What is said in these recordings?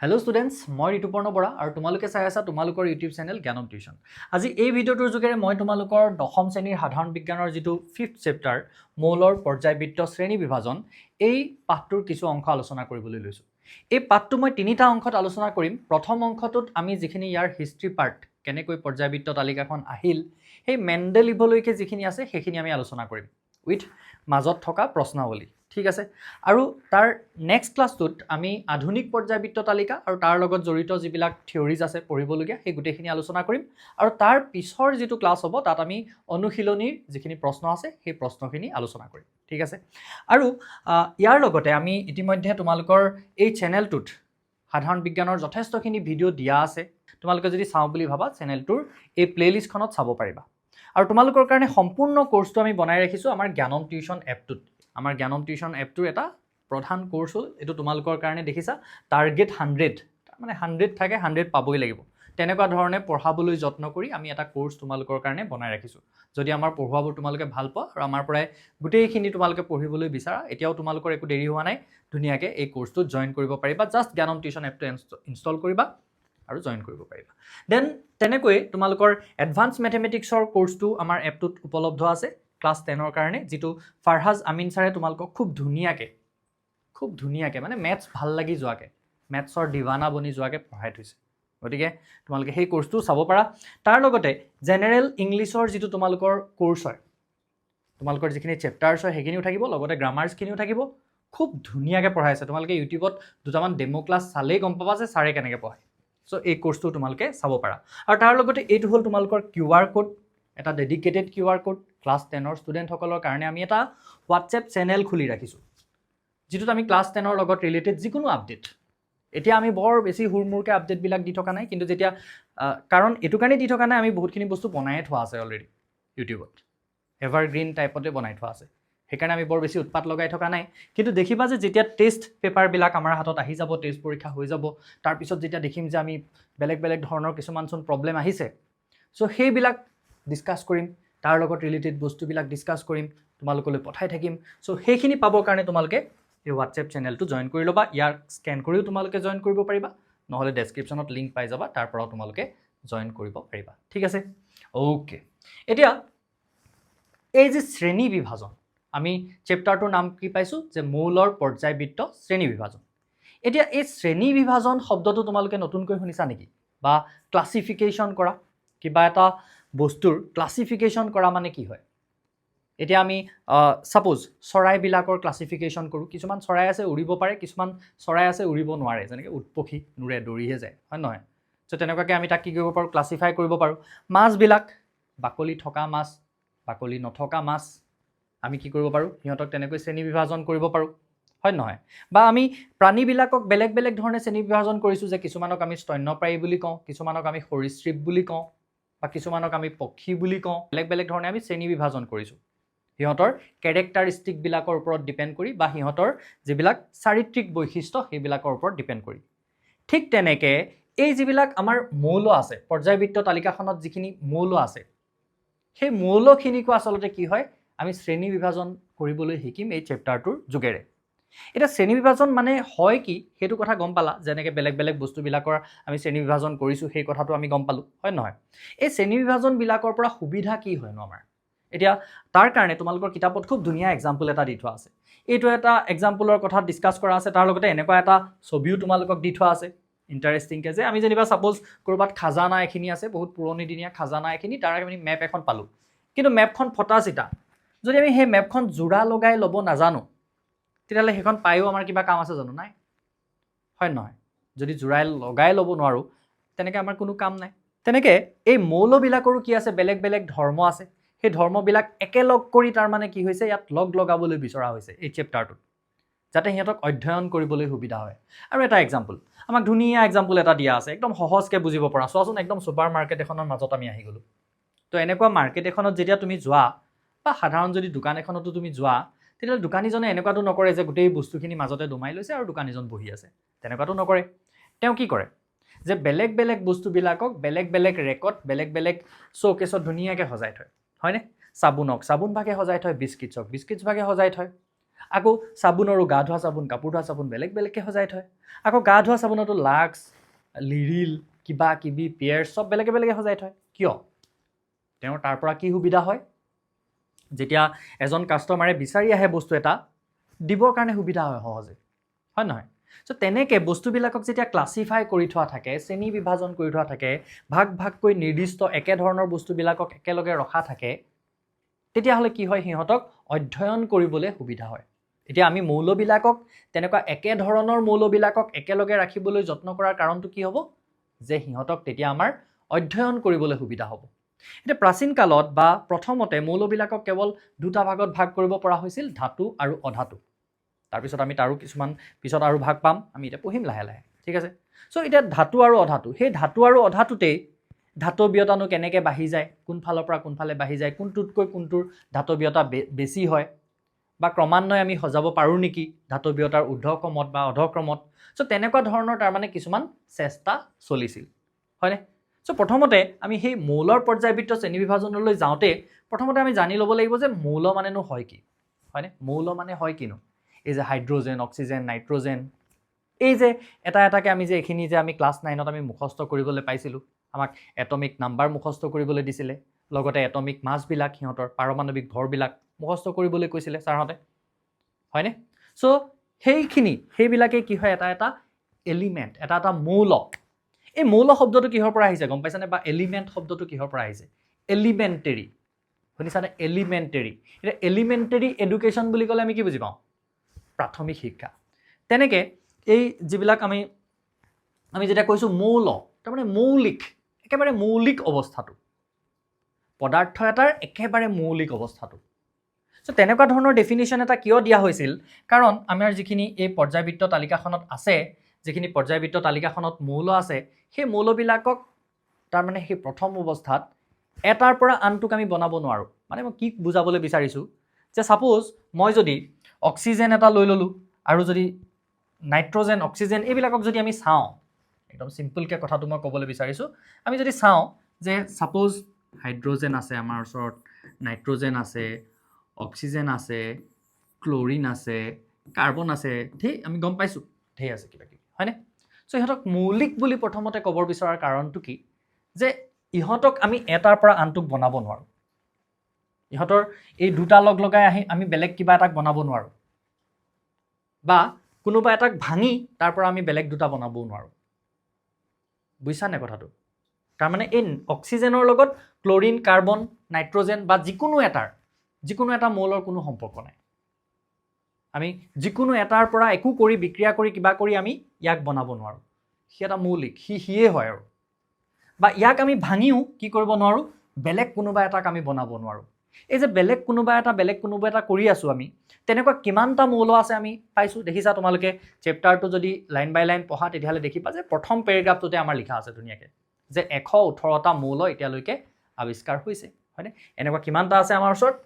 Hello' students, মই ঋতুপৰ্ণ বৰা আৰু তোমালোকে চাই আছা তোমালোকৰ ইউটিউব চেনেল জ্ঞানম টিউশ্যন। আজি এই ভিডিঅ'টোৰ যোগেৰে মই তোমালোকৰ দশম শ্ৰেণীৰ সাধাৰণ বিজ্ঞানৰ যিটো 5th চেপ্টাৰ মৌলৰ পৰ্যায়বৃত্ত শ্ৰেণী বিভাজন, এই পাঠটোৰ কিছু অংশ আলোচনা কৰিবলৈ লৈছোঁ। এই পাঠটো মই তিনিটা অংশত আলোচনা কৰিম। প্ৰথম অংশটোত আমি যিখিনি ইয়াৰ হিষ্ট্ৰী পাৰ্ট, কেনেকৈ পৰ্যায়বৃত্ত তালিকাখন আহিল, সেই মেণ্ডেলিভলৈকে যিখিনি আছে সেইখিনি আমি আলোচনা কৰিম উইথ মাজত থকা প্ৰশ্নাৱলী। ঠিক আছে, আৰু তাৰ নেক্সট ক্লাছটোত আমি আধুনিক পৰ্যায়বৃত্ত তালিকা আৰু তাৰ লগত জড়িত যিবিলাক থিয়ৰিজ আছে পঢ়িবলগীয়া সেই গোটেইখিনি আলোচনা কৰিম। আৰু তাৰ পিছৰ যিটো ক্লাছ হ'ব তাত আমি অনুশীলনীৰ যিখিনি প্ৰশ্ন আছে সেই প্ৰশ্নখিনি আলোচনা কৰিম। ঠিক আছে, আৰু ইয়াৰ লগতে আমি ইতিমধ্যে তোমালোকৰ এই চেনেলটোত সাধাৰণ বিজ্ঞানৰ যথেষ্টখিনি ভিডিঅ' দিয়া আছে। তোমালোকে যদি চাওঁ বুলি ভাবা চেনেলটোৰ এই প্লেলিষ্টখনত চাব পাৰিবা। আৰু তোমালোকৰ কাৰণে সম্পূৰ্ণ কোৰ্চটো আমি বনাই ৰাখিছোঁ আমাৰ জ্ঞানম টিউশ্যন এপটোত। আমাৰ জ্ঞানম টিউশ্যন এপটোৰ এটা প্ৰধান কোৰ্চ হ'ল এইটো তোমালোকৰ কাৰণে দেখিছা টাৰ্গেট 100, মানে 100 থাকে, 100 পাবই লাগিব। তেনেকুৱা ধৰণে পঢ়াবলৈ যত্ন কৰি আমি এটা কোৰ্চ তোমালোকৰ কাৰণে বনাই ৰাখিছোঁ। যদি আমাৰ পঢ়ুৱাবোৰ তোমালোকে ভাল পোৱা আৰু আমাৰ পৰাই গোটেইখিনি তোমালোকে পঢ়িবলৈ বিচাৰা, এতিয়াও তোমালোকৰ একো দেৰি হোৱা নাই, ধুনীয়াকৈ এই কোৰ্চটোত জইন কৰিব পাৰিবা। জাষ্ট জ্ঞানম টিউশ্যন এপটো ইনষ্টল কৰিবা আৰু জইন কৰিব পাৰিবা। দেন তেনেকৈ তোমালোকৰ এডভান্স মেথমেটিক্সৰ কোৰ্চটো আমাৰ এপটোত উপলব্ধ আছে ক্লাছ 10ৰ কাৰণে, যিটো ফাৰহাজ আমিন ছাৰে তোমালোকক খুব ধুনীয়াকৈ মানে মেথছ ভাল লাগি যোৱাকৈ, মেথছৰ দিৱানা বনি যোৱাকৈ পঢ়াই থৈছে। গতিকে তোমালোকে সেই কোৰ্চটো চাব পাৰা। তাৰ লগতে জেনেৰেল ইংলিছৰ যিটো তোমালোকৰ কোৰ্চ হয়, তোমালোকৰ যিখিনি চেপ্টাৰ্ছ হয় সেইখিনিও থাকিব, লগতে গ্ৰামাৰ্ছখিনিও থাকিব। খুব ধুনীয়াকৈ পঢ়াইছে। তোমালোকে ইউটিউবত দুটামান ডেম' ক্লাছ চালেই গম পাবা যে ছাৰে কেনেকৈ পঢ়ায়। চ' এই কোৰ্চটো তোমালোকে চাব পাৰা। আৰু তাৰ লগতে এইটো হ'ল তোমালোকৰ QR কোড, এটা ডেডিকেটেড QR কোড। ক্লাছ 10ৰ ষ্টুডেণ্টসকলৰ কাৰণে আমি এটা হোৱাটছএপ চেনেল খুলি ৰাখিছোঁ, যিটোত আমি ক্লাছ 10ৰ লগত ৰিলেটেড যিকোনো আপডেট, এতিয়া আমি বৰ বেছি হুৰমুৰকৈ আপডেটবিলাক দি থকা নাই, কিন্তু যেতিয়া কাৰণ এইটো কাৰণে দি থকা নাই, আমি বহুতখিনি বস্তু বনায়ে থোৱা আছে অলৰেডি ইউটিউবত, এভাৰগ্ৰীণ টাইপতে বনাই থোৱা আছে। সেইকাৰণে আমি বৰ বেছি উৎপাত লগাই থকা নাই। কিন্তু দেখিবা যে যেতিয়া টেষ্ট পেপাৰবিলাক আমাৰ হাতত আহি যাব, টেষ্ট পৰীক্ষা হৈ যাব, তাৰপিছত যেতিয়া দেখিম যে আমি বেলেগ ধৰণৰ কিছুমানচোন প্ৰব্লেম আহিছে, চ' সেইবিলাক ডিছকাছ কৰিম, তাৰ লগত ৰিলেটেড বস্তুবিলাক ডিছকাছ কৰিম, তোমালোকলৈ পঠাই থাকিম। চ' সেইখিনি পাবৰ কাৰণে তোমালোকে এই হোৱাটছএপ চেনেলটো জইন কৰি ল'বা। ইয়াক স্কেন কৰিও তোমালোকে জইন কৰিব পাৰিবা, নহ'লে ডেছক্ৰিপশ্যনত লিংক পাই যাবা, তাৰ পৰাও তোমালোকে জইন কৰিব পাৰিবা। ঠিক আছে, অ'কে। এতিয়া এই যে শ্ৰেণী বিভাজন, আমি চেপ্টাৰটোৰ নাম কি পাইছোঁ যে মৌলৰ পৰ্যায়বৃত্ত শ্ৰেণী বিভাজন। এতিয়া এই শ্ৰেণী বিভাজন শব্দটো তোমালোকে নতুনকৈ শুনিছা নেকি? বা ক্লাছিফিকেশ্যন কৰা, কিবা এটা বস্তুৰ ক্লাছিফিকেশ্যন কৰা মানে কি হয়? এতিয়া আমি ছাপ'জ চৰাইবিলাকৰ ক্লাছিফিকেশ্যন কৰোঁ। কিছুমান চৰাই আছে উৰিব পাৰে, কিছুমান চৰাই আছে উৰিব নোৱাৰে, যেনেকৈ উট পক্ষী নুৰে, দৌৰিহে যায়, হয় নহয়? চ' তেনেকুৱাকৈ আমি তাক কি কৰিব পাৰোঁ? ক্লাছিফাই কৰিব পাৰোঁ। মাছবিলাক, বাকলি থকা মাছ, বাকলি নথকা মাছ, আমি কি কৰিব পাৰোঁ? সিহঁতক তেনেকৈ শ্ৰেণী বিভাজন কৰিব পাৰোঁ, হয় নহয়? বা আমি প্ৰাণীবিলাকক বেলেগ ধৰণে শ্ৰেণী বিভাজন কৰিছোঁ, যে কিছুমানক আমি স্তন্যপ্ৰায়ী বুলি কওঁ, কিছুমানক আমি সৰীসৃপ বুলি কওঁ, বা কিছুমানক আমি পক্ষী বুলি কওঁ। বেলেগ ধৰণে আমি শ্ৰেণী বিভাজন কৰিছোঁ সিহঁতৰ কেৰেক্টাৰিষ্টিকবিলাকৰ ওপৰত ডিপেণ্ড কৰি, বা সিহঁতৰ যিবিলাক চাৰিত্ৰিক বৈশিষ্ট্য সেইবিলাকৰ ওপৰত ডিপেণ্ড কৰি। ঠিক তেনেকৈ এই যিবিলাক আমাৰ মৌল আছে, পৰ্যায়বৃত্ত তালিকাখনত যিখিনি মৌল আছে, সেই মৌলখিনিকো আচলতে কি হয়, আমি শ্ৰেণী বিভাজন কৰিবলৈ শিকিম এই চেপ্টাৰটোৰ যোগেৰে। এতিয়া শ্ৰেণী বিভাজন মানে হয় কি সেইটো কথা গম পালা, যেনেকৈ বেলেগ বস্তুবিলাকৰ আমি শ্ৰেণী বিভাজন কৰিছোঁ সেই কথাটো আমি গম পালোঁ, হয় নহয়? এই শ্ৰেণী বিভাজনবিলাকৰ পৰা সুবিধা কি হয়নো আমাৰ? এতিয়া তাৰ কাৰণে তোমালোকৰ কিতাপত খুব ধুনীয়া এক্সাম্পল এটা দি থোৱা আছে। এইটো এটা এক্সাম্পলৰ কথা ডিছকাছ কৰা আছে, তাৰ লগতে এনেকুৱা এটা ছবিও তোমালোকক দি থোৱা আছে ইণ্টাৰেষ্টিংকৈ, যে আমি যেনিবা ছাপ'জ ক'ৰবাত খাজানা এখিনি আছে, বহুত পুৰণিদিনীয়া খাজানা এখিনি, তাৰ আমি মেপ এখন পালোঁ, কিন্তু মেপখন ফটা চিটা। যদি আমি সেই মেপখন জোৰা লগাই ল'ব নাজানো, তেতিয়াহ'লে সেইখন পায়ো আমাৰ কিবা কাম আছে জানো? নাই, হয় নহয়? যদি জোৰাই লগাই ল'ব নোৱাৰোঁ, তেনেকৈ আমাৰ কোনো কাম নাই। তেনেকৈ এই মৌলবিলাকৰো কি আছে, বেলেগ ধৰ্ম আছে। সেই ধৰ্মবিলাক একেলগ কৰি তাৰমানে কি হৈছে, ইয়াত লগাবলৈ বিচৰা হৈছে এই চেপ্টাৰটোত, যাতে সিহঁতক অধ্যয়ন কৰিবলৈ সুবিধা হয়। আৰু এটা এক্সাম্পল, আমাক ধুনীয়া এক্সাম্পল এটা দিয়া আছে, একদম সহজকৈ বুজিব পৰা। চোৱাচোন, একদম ছুপাৰ মাৰ্কেট এখনৰ মাজত আমি আহি গ'লোঁ। তো এনেকুৱা মাৰ্কেট এখনত যেতিয়া তুমি যোৱা, বা সাধাৰণ যদি দোকান এখনতো তুমি যোৱা, তেতিয়াহ'লে দোকানীজনে এনেকুৱাটো নকৰে যে গোটেই বস্তুখিনি মাজতে দমাই লৈছে আৰু দোকানীজন বহি আছে। তেনেকুৱাটো নকৰে। তেওঁ কি কৰে, যে বেলেগ বস্তুবিলাকক বেলেগ ৰেকত, বেলেগ শ্ব'কেছত ধুনীয়াকৈ সজাই থয়, হয়নে? চাবোনক চাবোন ভাগে সজাই থয়, বিস্কিটছক বিস্কিটছ ভাগে সজাই থয়। আকৌ চাবোন আৰু গা ধোৱা চাবোন কাপোৰ ধোৱা চাবোন বেলেগ বেলেগকৈ সজাই থয় আকৌ গা ধোৱা চাবোনতো লাক্স লিৰিল কিবা কিবি পিয়াৰ্ছ চব বেলেগে বেলেগে সজাই থয় কিয় তেওঁৰ তাৰ পৰা কি সুবিধা হয় যেতিয়া এজন কাষ্টমাৰে বিচাৰি আহে বস্তু এটা দিবৰ কাৰণে সুবিধা হয় সহজে হয় নহয় সো তেনেকৈ বস্তুবিলাকক যেতিয়া ক্লাছিফাই কৰি থোৱা থাকে শ্ৰেণী বিভাজন কৰি থোৱা থাকে ভাগ ভাগকৈ নিৰ্দিষ্ট একেধৰণৰ বস্তুবিলাকক একেলগে ৰখা থাকে তেতিয়াহ'লে কি হয় সিহঁতক অধ্যয়ন কৰিবলৈ সুবিধা হয় এতিয়া আমি মৌলবিলাকক তেনেকুৱা একেধৰণৰ মৌলবিলাকক একেলগে ৰাখিবলৈ যত্ন কৰাৰ কাৰণটো কি হ'ব যে সিহঁতক তেতিয়া আমাৰ অধ্যয়ন কৰিবলৈ সুবিধা হ'ব এতিয়া প্ৰাচীন কালত বা প্ৰথমতে মৌলবিলাকক কেৱল দুটা ভাগত ভাগ কৰিব পৰা হৈছিল ধাতু আৰু অধাতু তাৰপিছত আমি তাৰো কিছুমান পিছত আৰু ভাগ পাম আমি এতিয়া পঢ়িম লাহে লাহে ঠিক আছে সো এতিয়া ধাতু আৰু অধাতু সেই ধাতু আৰু অধাতুতেই ধাতৱীয়তানো কেনেকৈ বাঢ়ি যায় কোনফালৰ পৰা কোনফালে বাঢ়ি যায় কোনটোতকৈ কোনটোৰ ধাতৱীয়তা বেছি হয় বা ক্ৰমান্বয়ে আমি সজাব পাৰোঁ নেকি ধাতৱীয়তাৰ ঊৰ্ধ্বক্ৰমত বা অধক্ৰমত সো তেনেকুৱা ধৰণৰ তাৰমানে কিছুমান চেষ্টা চলিছিল হয়নে সো প্ৰথমতে আমি সেই মৌলৰ পৰ্যায়বৃত্ত শ্ৰেণী বিভাজনলৈ যাওঁতে প্ৰথমতে আমি জানি ল'ব লাগিব যে মৌল মানেনো হয় কি হয়নে মৌল মানে হয় কিনো এই যে হাইড্ৰজেন অক্সিজেন নাইট্ৰজেন এই যে এটা এটাকৈ আমি যে এইখিনি যে আমি ক্লাছ 9ত আমি মুখস্থ কৰিবলৈ পাইছিলোঁ আমাক এটমিক নাম্বাৰ মুখস্থ কৰিবলৈ দিছিলে লগতে এটমিক মাছবিলাক সিহঁতৰ পাৰমাণৱিক ভৰবিলাক মুখস্থ কৰিবলৈ কৈছিলে ছাৰহঁতে হয়নে সো সেইবিলাকে কি হয় এটা এটা এলিমেণ্ট এটা এটা মৌল এই মৌল শব্দটো কিহৰ পৰা আহিছে গম পাইছানে বা এলিমেণ্ট শব্দটো কিহৰ পৰা আহিছে এলিমেণ্টেৰী শুনিছানে এলিমেণ্টেৰী এতিয়া এলিমেণ্টেৰী এডুকেশ্যন বুলি ক'লে আমি কি বুজি পাওঁ প্ৰাথমিক শিক্ষা তেনেকৈ এই যিবিলাক আমি যেতিয়া কৈছোঁ মৌল তাৰমানে মৌলিক একেবাৰে মৌলিক অৱস্থাটো পদাৰ্থ এটাৰ একেবাৰে মৌলিক অৱস্থাটো সো তেনেকুৱা ধৰণৰ ডেফিনিশ্যন এটা কিয় দিয়া হৈছিল কাৰণ আমাৰ যিখিনি এই পৰ্যায়বৃত্ত তালিকাখনত আছে যিখিনি পৰ্যায়বৃত্ত তালিকাখনত মৌল আছে সেই মৌলবিলাকক তাৰমানে সেই প্ৰথম অৱস্থাত এটাৰ পৰা আনটোক আমি বনাব নোৱাৰোঁ মানে মই কি বুজাবলৈ বিচাৰিছোঁ যে ছাপোজ মই যদি অক্সিজেন এটা লৈ ল'লোঁ আৰু যদি নাইট্ৰজেন অক্সিজেন এইবিলাকক যদি আমি চাওঁ একদম চিম্পলকৈ কথাটো মই ক'বলৈ বিচাৰিছোঁ আমি যদি চাওঁ যে ছাপোজ হাইড্ৰজেন আছে আমাৰ ওচৰত নাইট্ৰজেন আছে অক্সিজেন আছে ক্লৰিন আছে কাৰ্বন আছে ধেৰ আমি গম পাইছোঁ ধেৰ আছে কিবা কিবি হয়নে সো ইহঁতক মৌলিক বুলি প্ৰথমতে ক'ব বিচৰাৰ কাৰণটো কি যে ইহঁতক আমি এটাৰ পৰা আনটোক বনাব নোৱাৰোঁ ইহঁতৰ এই দুটা লগ লগাই আহি আমি বেলেগ কিবা এটাক বনাব নোৱাৰোঁ বা কোনোবা এটাক ভাঙি তাৰ পৰা আমি বেলেগ দুটা বনাবও নোৱাৰোঁ বুজিছানে কথাটো তাৰমানে এই অক্সিজেনৰ লগত ক্লৰিন কাৰ্বন নাইট্ৰজেন বা যিকোনো এটা মৌলৰ কোনো সম্পৰ্ক নাই আমি যিকোনো এটাৰ পৰা একো কৰি বিক্ৰিয়া কৰি কিবা কৰি আমি ইয়াক বনাব নোৱাৰোঁ সি এটা মৌলিক সিয়ে হয় আৰু বা ইয়াক আমি ভাঙিও কি কৰিব নোৱাৰোঁ বেলেগ কোনোবা এটাক আমি বনাব নোৱাৰোঁ এই যে বেলেগ কোনোবা এটা কৰি আছোঁ আমি তেনেকুৱা কিমানটা মৌল আছে আমি পাইছোঁ দেখিছা তোমালোকে চেপ্টাৰটো যদি লাইন বাই লাইন পঢ়া তেতিয়াহ'লে দেখিবা যে প্ৰথম পেৰেগ্ৰাফটোতে আমাৰ লিখা আছে ধুনীয়াকৈ যে 118টা মৌল এতিয়ালৈকে আৱিষ্কাৰ হৈছে হয়নে এনেকুৱা কিমানটা আছে আমাৰ ওচৰত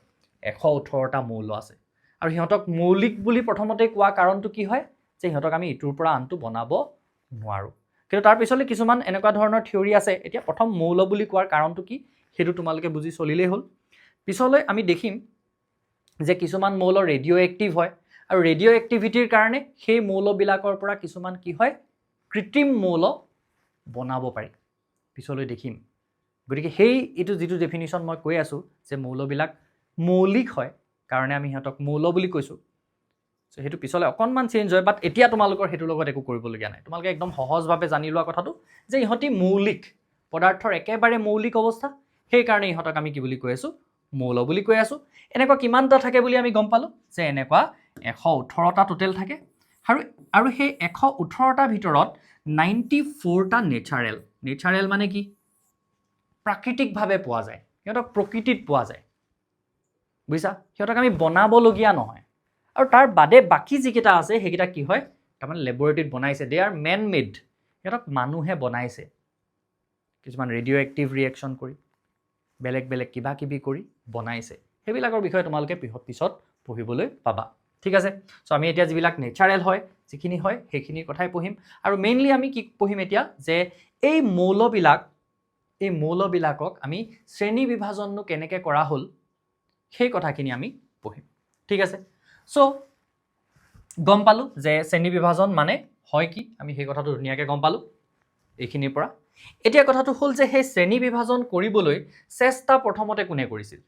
118টা মৌল আছে আৰু সিহঁতক মৌলিক বুলি প্ৰথমতে কোৱা কাৰণটো কি হয় যে সিহঁতক আমি ইটোৰ পৰা আনটো বনাব নোৱাৰোঁ কিন্তু তাৰ পিছলৈ কিছুমান এনেকুৱা ধৰণৰ থিয়ৰী আছে এতিয়া প্ৰথম মৌল বুলি কোৱাৰ কাৰণটো কি সেইটো তোমালোকে বুজি চলিলেই হ'ল পিছলৈ আমি দেখিম যে কিছুমান মৌল ৰেডিঅ' এক্টিভ হয় আৰু ৰেডিঅ' এক্টিভিটিৰ কাৰণে সেই মৌলবিলাকৰ পৰা কিছুমান কি হয় কৃত্ৰিম মৌল বনাব পাৰি পিছলৈ দেখিম গতিকে এইটো যিটো ডেফিনিশ্যন মই কৈ আছোঁ যে মৌলবিলাক মৌলিক হয় কাৰণে আমি সিহঁতক মৌল বুলি কৈছোঁ সো সেইটো পিছলৈ অকণমান চেঞ্জ হয় বাট এতিয়া তোমালোকৰ সেইটোৰ লগত একো কৰিবলগীয়া নাই তোমালোকে একদম সহজভাৱে জানি লোৱা কথাটো যে ইহঁতি মৌলিক পদাৰ্থৰ একেবাৰে মৌলিক অৱস্থা সেইকাৰণে ইহঁতক আমি কি বুলি কৈ আছোঁ মৌল বুলি কৈ আছোঁ এনেকুৱা কিমানটা থাকে বুলি আমি গম পালোঁ যে এনেকুৱা 118টা টোটেল থাকে আৰু সেই 118টাৰ ভিতৰত 94টা নেচাৰেল মানে কি প্ৰাকৃতিকভাৱে পোৱা যায় সিহঁতক প্ৰকৃতিত পোৱা যায় বুজিছা সিহঁতক আমি বনাবলগীয়া নহয় আৰু তাৰ বাদে বাকী যিকেইটা আছে সেইকেইটা কি হয় তাৰমানে লেবৰেটৰীত বনাইছে দে আৰ মেন মেড সিহঁতক মানুহে বনাইছে কিছুমান ৰেডিঅ' এক্টিভ ৰিয়েকশ্যন কৰি বেলেগ বেলেগ কিবা কিবি কৰি বনাইছে সেইবিলাকৰ বিষয়ে তোমালোকে পিছত পঢ়িবলৈ পাবা ঠিক আছে সো আমি এতিয়া যিবিলাক নেচাৰেল হয় যিখিনি হয় সেইখিনিৰ কথাই পঢ়িম আৰু মেইনলি আমি কি পঢ়িম এতিয়া যে এই মৌলবিলাকক আমি শ্ৰেণী বিভাজননো কেনেকৈ কৰা হ'ল সেই কথাখিনি আমি পঢ়িম ঠিক আছে সো গম পালো যে শ্ৰেণী বিভাজন মানে হয় কি আমি সেই কথাটো ধুনীয়াকৈ গম পালো এইখিনিৰ পৰা এতিয়া কথাটো হ'ল যে সেই শ্ৰেণী বিভাজন কৰিবলৈ চেষ্টা প্ৰথমতে কোনে কৰিছিল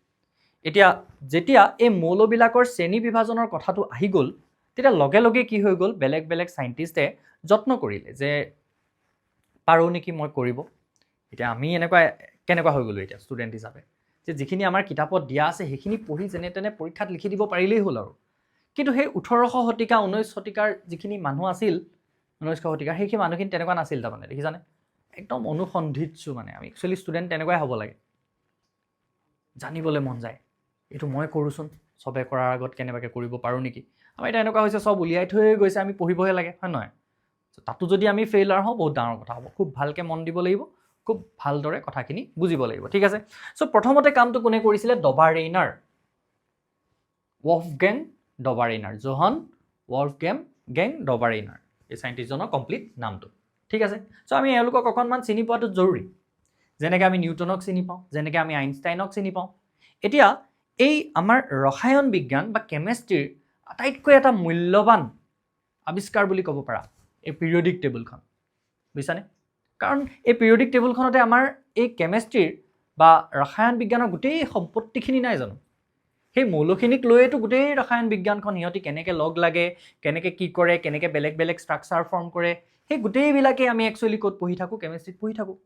এতিয়া যেতিয়া এই মৌলবিলাকৰ শ্ৰেণী বিভাজনৰ কথাটো আহি গ'ল তেতিয়া লগে লগে কি হৈ গ'ল বেলেগ বেলেগ সাইন্টিষ্টে যত্ন কৰিলে যে পাৰো নেকি মই কৰিব এতিয়া আমি এনেকুৱা কেনেকুৱা হৈ গ'লো এতিয়া ষ্টুডেণ্ট হিচাপে যে যিখিনি আমাৰ কিতাপত দিয়া আছে সেইখিনি পঢ়ি যেনে তেনে পৰীক্ষাত লিখি দিব পাৰিলেই হ'ল আৰু কিন্তু সেই 1800 শতিকা 19 শতিকাৰ যিখিনি মানুহ আছিল 1900 শতিকাৰ সেইখিনি মানুহখিনি তেনেকুৱা নাছিল তাৰমানে দেখিছানে একদম অনুসন্ধিৎসু মানে আমি একচুৱেলি ষ্টুডেণ্ট তেনেকুৱাই হ'ব লাগে জানিবলৈ মন যায় এইটো মই কৰোঁচোন চবে কৰাৰ আগত কেনেবাকৈ কৰিব পাৰোঁ নেকি আমাৰ এতিয়া এনেকুৱা হৈছে চব উলিয়াই থৈ গৈছে আমি পঢ়িবহে লাগে হয় নহয় তাতো যদি আমি ফেইলাৰ হওঁ বহুত ডাঙৰ কথা হ'ব খুব ভালকৈ মন দিব লাগিব খুব ভালদৰে কথাখিনি বুজিব লাগিব ঠিক আছে চ' প্ৰথমতে কামটো কোনে কৰিছিলে ডবাৰেইনাৰ ৱল্ফগেং ডবাৰেইনাৰ জোহান ৱল্ফগেং ডবাৰেইনাৰ এই সাইণ্টিষ্টজনৰ কমপ্লিট নামটো ঠিক আছে চ' আমি এওঁলোকক অকণমান চিনি পোৱাটো জৰুৰী যেনেকৈ আমি নিউটনক চিনি পাওঁ যেনেকৈ আমি আইনষ্টাইনক চিনি পাওঁ এতিয়া এই আমাৰ ৰসায়ন বিজ্ঞান বা কেমেষ্ট্ৰিৰ আটাইতকৈ এটা মূল্যৱান আৱিষ্কাৰ বুলি ক'ব পাৰা এই পিৰিয়ডিক টেবুলখন বুজিছানে কাৰণ এই পিৰিয়ডিক টেবুলখনতে আমাৰ এই কেমেষ্ট্ৰিৰ বা ৰসায়ন বিজ্ঞানৰ গোটেই সম্পত্তিখিনি নাই জানো সেই মৌলখিনিক লৈয়েতো গোটেই ৰসায়ন বিজ্ঞানখন সিহঁতি কেনেকৈ লগ লাগে কেনেকৈ কি কৰে কেনেকৈ বেলেগ বেলেগ ষ্ট্ৰাকচাৰ ফৰ্ম কৰে সেই গোটেইবিলাকেই আমি একচুৱেলি ক'ত পঢ়ি থাকোঁ কেমেষ্ট্ৰিত পঢ়ি থাকোঁ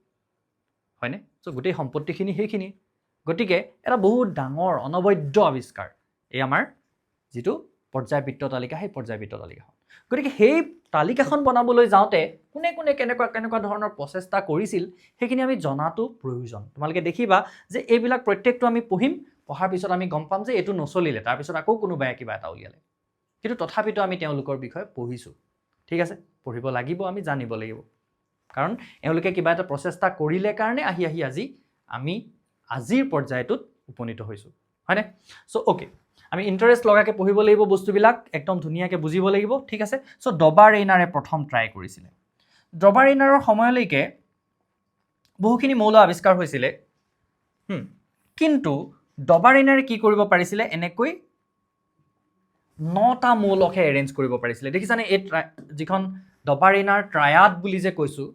হয়নে চ' গোটেই সম্পত্তিখিনি সেইখিনি গতিকে এটা বহুত ডাঙৰ অনবদ্য আৱিষ্কাৰ এই আমাৰ যিটো পৰ্যায়বৃত্ত তালিকা সেই পৰ্যায়বৃত্ত তালিকাখন গতিকে সেই তালিকাখন বনাবলৈ যাওঁতে কোনে কোনে কেনেকুৱা ধৰণৰ প্ৰচেষ্টা কৰিছিল সেইখিনি আমি জনাটো প্ৰয়োজন তোমালোকে দেখিবা যে এইবিলাক প্ৰত্যেকটো আমি পঢ়িম পঢ়াৰ পিছত আমি গম পাম যে এইটো নচলিলে তাৰপিছত আকৌ কোনোবাই কিবা এটা উলিয়ালে কিন্তু তথাপিতো আমি তেওঁলোকৰ বিষয়ে পঢ়িছোঁ ঠিক আছে পঢ়িব লাগিব আমি জানিব লাগিব কাৰণ এওঁলোকে কিবা এটা প্ৰচেষ্টা কৰিলে কাৰণে আহি আজি আমি আজিৰ পৰ্যায়টোত উপনীত হৈছোঁ হয়নে চ' অ'কে আমি ইণ্টাৰেষ্ট লগাকৈ পঢ়িব লাগিব বস্তুবিলাক একদম ধুনীয়াকৈ বুজিব লাগিব ঠিক আছে চ' ডবাৰেইনাৰে প্ৰথম ট্ৰাই কৰিছিলে ডবাৰেইনাৰৰ সময়লৈকে বহুখিনি মৌল আৱিষ্কাৰ হৈছিলে কিন্তু ডবাৰেইনাৰে কি কৰিব পাৰিছিলে এনেকৈ 9টা মৌলকহে এৰেঞ্জ কৰিব পাৰিছিলে দেখিছানে এই যিখন ডবাৰেইনাৰ ট্ৰায়াড বুলি যে কৈছোঁ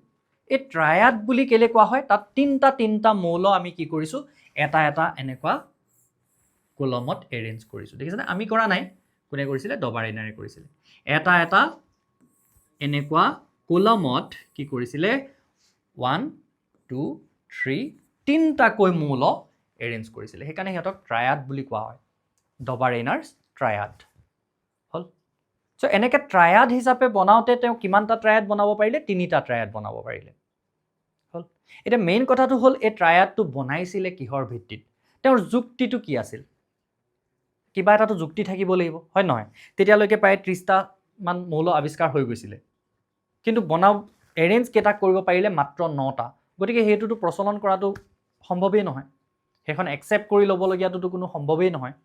এই ট্ৰায়াড বুলি কেলে কোৱা হয় তাত তিনিটা মৌল আমি কি কৰিছোঁ এটা এনেকুৱা কলমত এৰেঞ্জ কৰিছোঁ দেখিছানে আমি কৰা নাই কোনে কৰিছিলে ডবাৰেইনাৰে কৰিছিলে এটা এনেকুৱা কলমত কি কৰিছিলে 1 2 3 তিনিটাকৈ মৌল এৰেঞ্জ কৰিছিলে সেইকাৰণে সিহঁতক ট্ৰায়াড বুলি কোৱা হয় ডবাৰেইনাৰ্ছ ট্ৰায়াড হ'ল চ' এনেকৈ ট্ৰায়াড হিচাপে বনাওঁতে তেওঁ কিমানটা ট্ৰায়াড বনাব পাৰিলে 3টা ট্ৰায়াড বনাব পাৰিলে হ'ল এতিয়া মেইন কথাটো হ'ল এই ট্ৰায়াডটো বনাইছিলে কিহৰ ভিত্তিত তেওঁৰ যুক্তিটো কি আছিল কিবা এটাতো যুক্তি থাকিব লাগিব হয় নহয় তেতিয়ালৈকে প্ৰায় 30টা মান মৌল আৱিষ্কাৰ হৈ গৈছিলে কিন্তু এৰেঞ্জ কেইটা কৰিব পাৰিলে মাত্ৰ 9টা গতিকে সেইটোতো প্ৰচলন কৰাটো সম্ভৱেই নহয় সেইখন একচেপ্ট কৰি ল'বলগীয়াটোতো কোনো সম্ভৱেই নহয়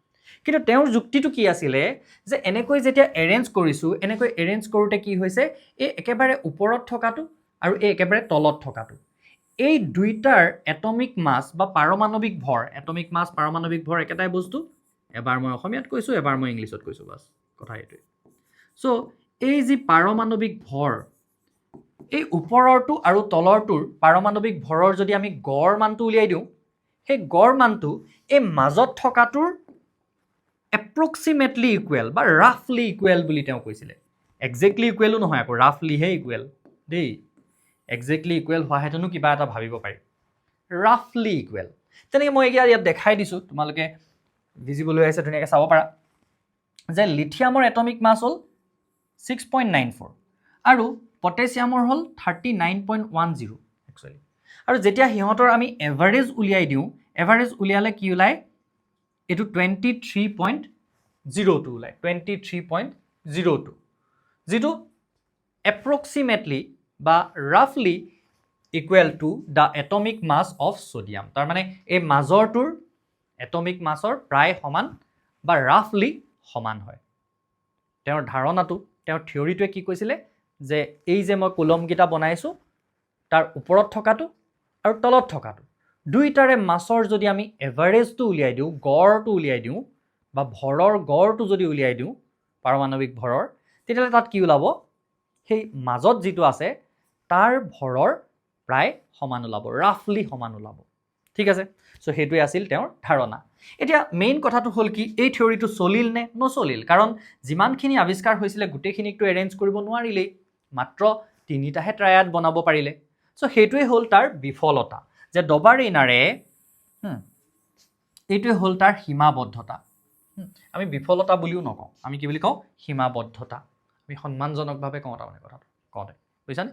কিন্তু তেওঁৰ যুক্তিটো কি আছিলে যে এনেকৈ যেতিয়া এৰেঞ্জ কৰিছোঁ এনেকৈ এৰেঞ্জ কৰোঁতে কি হৈছে এই একেবাৰে ওপৰত থকাটো আৰু এই একেবাৰে তলত থকাটো এই দুইটাৰ এটমিক মাছ বা পাৰমাণৱিক ভৰ একেটাই বস্তু এবাৰ মই অসমীয়াত কৈছোঁ এবাৰ মই ইংলিছত কৈছোঁ বাছ কথা এইটোৱে চ' এই যি পাৰমাণৱিক ভৰ এই ওপৰৰটো আৰু তলৰটোৰ পাৰমাণৱিক ভৰৰ যদি আমি গড় মানটো উলিয়াই দিওঁ সেই গড় মানটো এই মাজত থকাটোৰ এপ্ৰক্সিমেটলি ইকুৱেল বা ৰাফলি ইকুৱেল বুলি তেওঁ কৈছিলে একজেক্টলি ইকুৱেলো নহয় আকৌ ৰাফলিহে ইকুৱেল দেই একজেক্টলি ইকুৱেল হোৱাহেঁতেনো কিবা এটা ভাবিব পাৰি ৰাফলি ইকুৱেল তেনেকৈ মই ইয়াত দেখাই দিছোঁ তোমালোকে ভিজিবল হৈ আছে ধুনীয়াকৈ চাব পাৰা যে লিথিয়ামৰ এটমিক মাছ হ'ল 6.94 আৰু পটেছিয়ামৰ হ'ল 39.10 একচুৱেলি আৰু যেতিয়া সিহঁতৰ আমি এভাৰেজ উলিয়াই দিওঁ এভাৰেজ উলিয়ালে কি ওলায় এইটো 23.02 ওলায় 23.02 যিটো এপ্ৰক্সিমেটলি বা ৰাফলি equal to the atomic mass of sodium তাৰমানে এই মাজৰটোৰ এটমিক মাছৰ প্ৰায় সমান বা ৰাফলি সমান হয় তেওঁৰ ধাৰণাটো তেওঁৰ থিয়ৰিটোৱে কি কৈছিলে যে এই যে মই কলমকেইটা বনাইছোঁ তাৰ ওপৰত থকাটো আৰু তলত থকাটো দুইটাৰে মাছৰ যদি আমি এভাৰেজটো উলিয়াই দিওঁ গড়টো উলিয়াই দিওঁ বা ভৰৰ গড়টো যদি উলিয়াই দিওঁ পাৰমাণৱিক ভৰৰ তেতিয়াহ'লে তাত কি ওলাব সেই মাজত যিটো আছে তাৰ ভৰৰ প্ৰায় সমান ওলাব ৰাফলি সমান ওলাব ঠিক আছে সো সেইটোৱে আছিল তেওঁৰ ধাৰণা এতিয়া মেইন কথাটো হ'ল কি এই থিওৰিটো চলিল নে নচলিল কাৰণ যিমানখিনি আৱিষ্কাৰ হৈছিলে গোটেইখিনিকটো এৰেঞ্জ কৰিব নোৱাৰিলেই মাত্ৰ তিনিটাহে ট্ৰায়াড বনাব পাৰিলে সো সেইটোৱে হ'ল তাৰ বিফলতা যে ডবাৰেইনাৰে এইটোৱে হ'ল তাৰ সীমাবদ্ধতা আমি বিফলতা বুলিও নকওঁ আমি কি বুলি কওঁ সীমাবদ্ধতা আমি সন্মানজনকভাৱে কওঁ তাৰমানে কথাটো কওঁতে বুজিছানে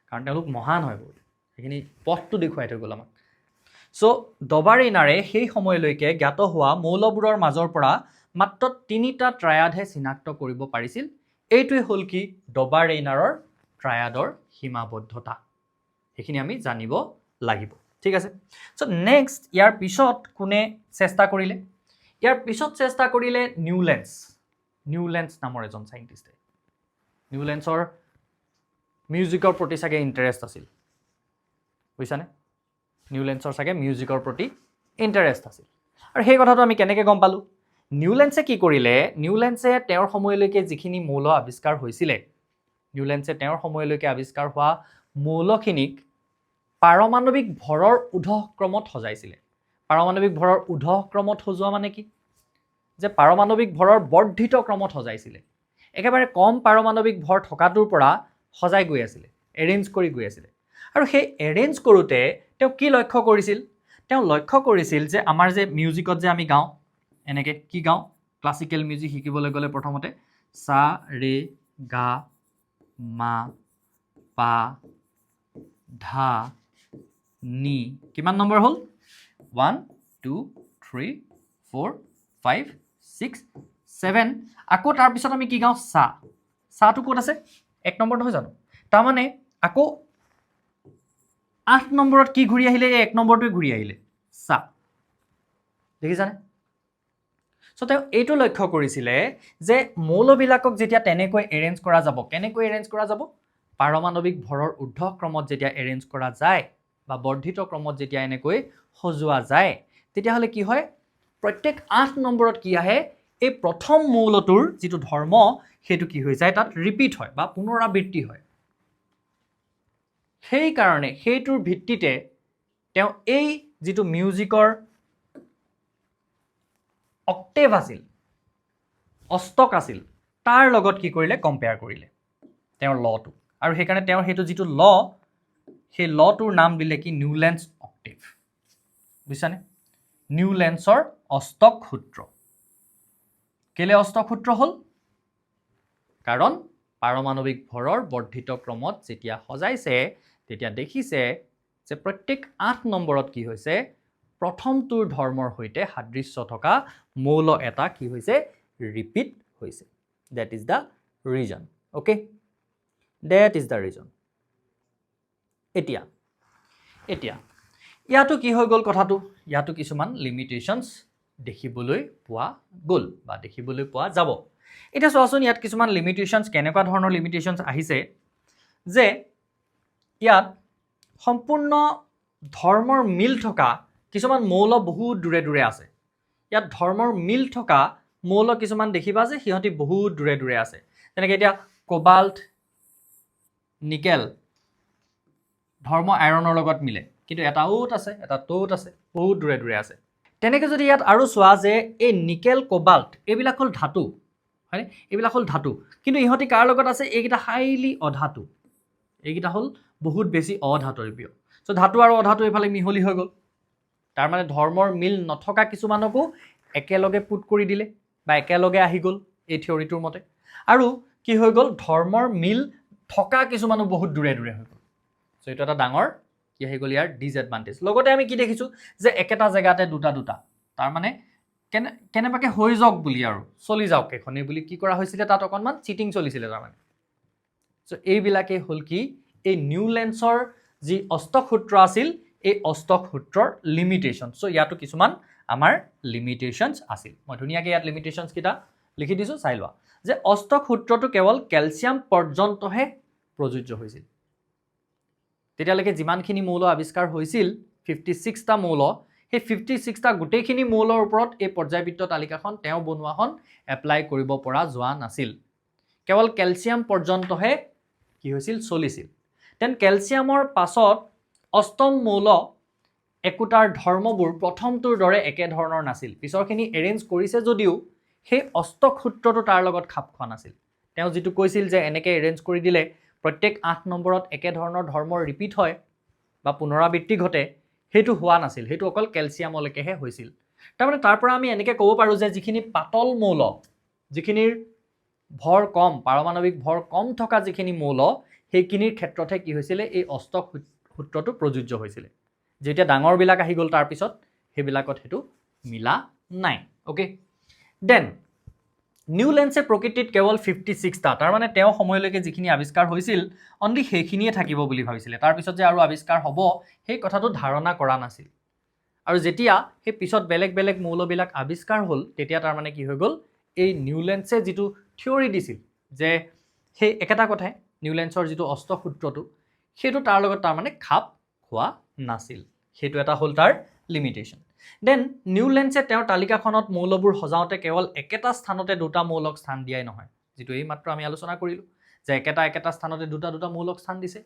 কাৰণ তেওঁলোক মহান হয় বহুত সেইখিনি পথটো দেখুৱাই থৈ গ'ল আমাক সো ডবাৰেইনাৰে সেই সময়লৈকে জ্ঞাত হোৱা মৌলবোৰৰ মাজৰ পৰা মাত্ৰ তিনিটা ট্ৰায়াডহে চিনাক্ত কৰিব পাৰিছিল এইটোৱে হ'ল কি ডবাৰেইনাৰৰ ট্ৰায়াডৰ সীমাবদ্ধতা সেইখিনি আমি জানিব লাগিব ঠিক আছে সো নেক্সট ইয়াৰ পিছত কোনে চেষ্টা কৰিলে ইয়াৰ পিছত চেষ্টা কৰিলে নিউলেন্স নামৰ এজন সাইন্টিস্টে নিউলেন্সৰ মিউজিকৰ প্ৰতি চাগে ইণ্টাৰেষ্ট আছিল বুজিছানে নিউলেন্সৰ চাগে মিউজিকৰ প্ৰতি ইণ্টাৰেষ্ট আছিল আৰু সেই কথাটো আমি কেনেকৈ গম পালোঁ নিউলেন্সে কি কৰিলে নিউলেন্সে তেওঁৰ সময়লৈকে যিখিনি মৌল আৱিষ্কাৰ হৈছিলে নিউলেন্সে তেওঁৰ সময়লৈকে আৱিষ্কাৰ হোৱা মৌলখিনিক পাৰমাণৱিক ভৰৰ উৰ্ধক্ৰমত সজাইছিলে পাৰমাণৱিক ভৰৰ উৰ্ধক্ৰমত সজোৱা মানে কি যে পাৰমাণৱিক ভৰৰ বৰ্ধিত ক্ৰমত সজাইছিলে একেবাৰে কম পাৰমাণৱিক ভৰ থকাটোৰ পৰা সজাই গৈ আছিলে এৰেঞ্জ কৰি গৈ আছিলে আৰু সেই এৰেঞ্জ কৰোঁতে তেওঁ কি লক্ষ্য কৰিছিল তেওঁ লক্ষ্য কৰিছিল যে আমাৰ যে মিউজিকত যে আমি গাওঁ এনেকৈ কি গাওঁ ক্লাছিকেল মিউজিক শিকিবলৈ গ'লে প্ৰথমতে সা ৰে গা মা পা ধা নি কিমান নম্বৰ হ'ল 1 2 3 4 5 6 7 আকৌ তাৰপিছত আমি কি গাওঁ সাটো ক'ত আছে 1 নম্বৰ নহয় জানো তাৰমানে আকৌ 8 নম্বৰত কি ঘূৰি আহিলে এই 1 নম্বৰটোৱে ঘূৰি আহিলে সা দেখিছানে সো তেওঁ এইটো লক্ষ্য কৰিছিলে যে মৌলবিলাকক যেতিয়া তেনেকৈ এৰেঞ্জ কৰা যাব কেনেকৈ এৰেঞ্জ কৰা যাব পাৰমাণৱিক ভৰৰ ঊৰ্ধ্বক্ৰমত যেতিয়া এৰেঞ্জ কৰা যায় বা বৰ্ধিত ক্ৰমত যেতিয়া এনেকৈ সজোৱা যায় তেতিয়াহ'লে কি হয় প্ৰত্যেক 8 নম্বৰত কি আহে এই প্ৰথম মৌলটোৰ যিটো ধৰ্ম সেইটো কি হৈ যায় তাত ৰিপিট হয় বা পুনৰাবৃত্তি হয় সেই কাৰণে সেইটোৰ ভিত্তিতে তেওঁ এই যিটো মিউজিকৰ অক্টেভ আছিল অষ্টক আছিল তাৰ লগত কি কৰিলে কম্পেয়াৰ কৰিলে তেওঁৰ লটো আৰু সেইকাৰণে তেওঁৰ সেইটো যিটো ল সেই লটোৰ নাম দিলে কি নিউলেন্স অক্টেভ বুজিছানে নিউলেন্সৰ অষ্টক সূত্ৰ কেলে অষ্টক সূত্ৰ হ'ল কাৰণ পাৰমাণৱিক ভৰৰ বৰ্ধিত ক্ৰমত যেতিয়া সজাইছে তেতিয়া দেখিছে যে প্ৰত্যেক 8 নম্বৰত কি হৈছে প্ৰথমটোৰ ধৰ্মৰ সৈতে সাদৃশ্য থকা মৌল এটা কি হৈছে ৰিপিট হৈছে that is the reason okay that is the reason এতিয়া ইয়াতো কি হৈ গ'ল কথাটো ইয়াতো কিছুমান লিমিটেশনস দেখিবলৈ পোৱা গ'ল বা দেখিবলৈ পোৱা যাব এটা চোৱাচোন ইয়াত কিছুমান লিমিটেশনস কেনেকুৱা ধৰণৰ লিমিটেশনস আহিছে যে ইয়াত সম্পূৰ্ণ ধৰ্মৰ মিল থকা কিছুমান মৌল বহুত দূৰে দূৰে আছে ইয়াত ধৰ্মৰ মিল থকা মৌল কিছুমান দেখিবা যে সিহঁতি বহুত দূৰে দূৰে আছে যেনেকৈ এতিয়া কোবাল্ট নিকেল ধৰ্ম আইৰণৰ লগত মিলে কিন্তু এটা ওট আছে এটা তোট আছে বহুত দূৰে দূৰে আছে তেনেকৈ যদি ইয়াত আৰু চোৱা যে এই নিকেল কোবাল্ট এইবিলাক হ'ল ধাতু হয়নে এইবিলাক হ'ল ধাতু কিন্তু ইহঁতি কাৰ লগত আছে এইকেইটা হাইলি অধাতু এইকেইটা হ'ল বহুত বেছি অধাতৱীয় সো ধাতু আৰু অধাতু এইফালে মিহলি হৈ গ'ল তাৰ মানে ধৰ্মৰ মিল নথকা কিছুমানকো একেলগে পুট কৰি দিলে বা একেলগে আহি গ'ল এই থিওৰিটোৰ মতে আৰু কি হৈ গ'ল ধৰ্মৰ মিল থকা কিছুমানো বহুত দূৰে দূৰে হৈ গ'ল সো এইটো এটা ডাঙৰ কি আহি গ'ল ইয়াৰ ডিসএডভান্টেজ লগতে আমি কি দেখিছোঁ যে একেটা জেগাতে দুটা তাৰ মানে কেনেবাকৈ হৈ যাওক বুলি আৰু চলি যাওক এখনে বুলি কি কৰা হৈছিলে তাত অকণমান চিটিং চলিছিলে তাৰমানে সো এইবিলাকেই হ'ল কি এই নিউলেন্সৰ যি অষ্টক সূত্ৰ আছিল এই অষ্টক সূত্ৰৰ লিমিটেশন সো ইয়াতো কিছুমান আমাৰ লিমিটেশনস আছিল মই ধুনীয়াকৈ ইয়াত লিমিটেশনস কিটা লিখি দিছোঁ চাই লোৱা যে অষ্টক সূত্ৰটো কেৱল ক্যালসিয়াম পৰ্যন্তহে প্ৰযোজ্য হৈছিল তেতিয়ালৈকে যিমানখিনি মৌল আৱিষ্কাৰ হৈছিল 56টা মৌল সেই 56টা গোটেইখিনি মৌলৰ ওপৰত এই পৰ্যায়বৃত্ত তালিকাখন তেওঁ বনোৱাখন এপ্লাই কৰিব পৰা যোৱা নাছিল কেৱল কেলছিয়াম পৰ্যন্তহে কি হৈছিল চলিছিল দেন কেলছিয়ামৰ পাছত অষ্টম মৌল একোটাৰ ধৰ্মবোৰ প্ৰথমটোৰ দৰে একেধৰণৰ নাছিল পিছৰখিনি এৰেঞ্জ কৰিছে যদিও সেই অষ্টক সূত্ৰটো তাৰ লগত খাপ খোৱা নাছিল তেওঁ যেটো কৈছিল যে এনেকৈ এৰেঞ্জ কৰি দিলে প্ৰত্যেক 8 নম্বৰত একেধৰণৰ ধৰ্মৰ ৰিপিট হয় বা পুনৰাবৃত্তি ঘটে হেতু হোৱা নাছিল হেতু অকল কেলছিয়ামলৈকেহে হৈছিল তাৰমানে তাৰ পৰা আমি এনেকৈ ক'ব পাৰো যে যিখিনি পাতল মৌল যিখিনিৰ ভৰ কম পাৰমাণৱিক ভৰ কম থকা যিখিনি মৌল সেইখিনিৰ ক্ষেত্ৰতহে কি হৈছিল এই অষ্টক সূত্ৰটো প্ৰযোজ্য হৈছিল যেতিয়া ডাঙৰ বিলাক আহি গ'ল তাৰ পিছত হেবিলাকত হেতু মিলা নাই ওকে দেন নিউল্যান্ডছে প্ৰকৃতিত কেৱল 56টা তাৰ মানে তেওঁ সময়লৈকে যিখিনি আৱিষ্কাৰ হৈছিল অনলি সেইখিনিয়ে থাকিব বুলি ভাবিছিল তাৰ পিছত যে আৰু আৱিষ্কাৰ হ'ব সেই কথাটো ধাৰণা কৰা নাছিল আৰু যেতিয়া সেই পিছত বেলেগ বেলেগ মৌলবিলাক আৱিষ্কাৰ হ'ল তেতিয়া তাৰ মানে কি হৈ গ'ল এই নিউল্যান্ডছে যেটো থিওৰি দিছিল যে সেই একেটা কথাই নিউল্যান্ডছৰ যেটো অষ্টক সূত্ৰটো সেইটো তাৰ লগত তাৰ মানে খাপ খোৱা নাছিল সেইটো এটা হ'ল তাৰ লিমিটেশন দেন নিউল্যান্ডছে তেওঁৰ তালিকাখনত মৌলবোৰ সজাওঁতে কেৱল একেটা স্থানতে দুটা মৌলক স্থান দিয়াই নহয় যেটো এই মাত্ৰ আমি আলোচনা কৰিলো যে একেটা স্থানতে দুটা মৌলক স্থান দিছে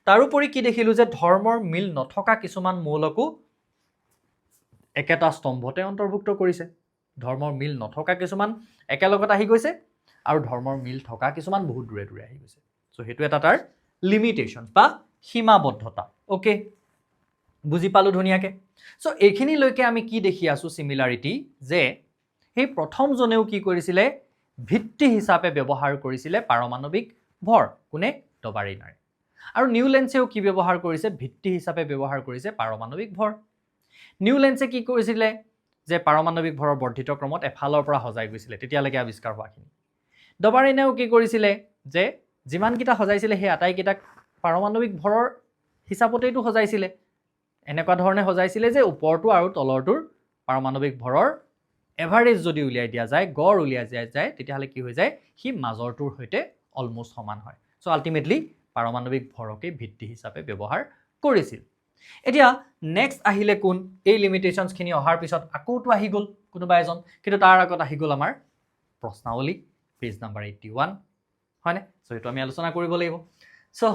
তাৰোপৰি কি দেখিলো যে ধৰ্মৰ মিল নথকা কিছুমান মৌলকো একেটা স্তম্ভতে অন্তৰ্ভুক্ত কৰিছে ধৰ্মৰ মিল নথকা কিছুমান একেলগত আহি গৈছে আৰু ধৰ্মৰ মিল থকা কিছুমান বহুত দূৰে দূৰে আহি গৈছে সো হেতু এটা তাৰ লিমিটেশন বা সীমাবদ্ধতা ওকে বুজি পালো ধুনিয়াকে সো এইখিনি লৈকে আমি কি দেখি আছো সিমিলাৰিটি যে এই প্ৰথম জনেও কি কৰিছিলে ভিত্তি হিচাপে ব্যৱহাৰ কৰিছিলে পাৰমাণৱিক ভৰ কোনে ডবাৰিনাৰে আৰু নিউল্যান্ডছেও কি ব্যৱহাৰ কৰিছে ভিত্তি হিচাপে ব্যৱহাৰ কৰিছে পাৰমাণৱিক ভৰ নিউল্যান্ডছে কি কৰিছিলে যে পাৰমাণৱিক ভৰৰ বৰ্ধিত ক্ৰমত এফালৰ পৰা সজাই গৈছিলে তেতিয়ালৈকে আৱিষ্কাৰ হোৱাখিনি ডবাৰিনাও কি কৰিছিলে যে যিমান কিটা সজাইছিলে সেই আটাইকেইটাক পাৰমাণৱিক ভৰৰ হিচাপতেইটো সজাইছিলে এনেকুৱা ধৰণে সজাইছিলে যে ওপৰটো আৰু তলৰটোৰ পাৰমাণৱিক ভৰৰ এভাৰেজ যদি উলিয়াই দিয়া যায় গড় উলিয়াই দিয়া যায় তেতিয়াহলে কি হৈ যায় হি মাজৰটোৰ হৈতে অলমোস্ট সমান হয় সো আলটিমেটলি পাৰমাণৱিক ভৰকে ভিত্তি হিচাপে ব্যৱহাৰ কৰিছিল এতিয়া নেক্সট আহিলে কোন এই লিমিটেশনস খিনি অহাৰ পিছত আকৌটো আহি গ'ল কোনোবা এজন কিন্তু তাৰ আগত আহি গ'ল আমাৰ প্ৰশ্নাৱলী পেজ নাম্বাৰ 81 হয়নে সো এটো আমি আলোচনা কৰিব লাগিব সো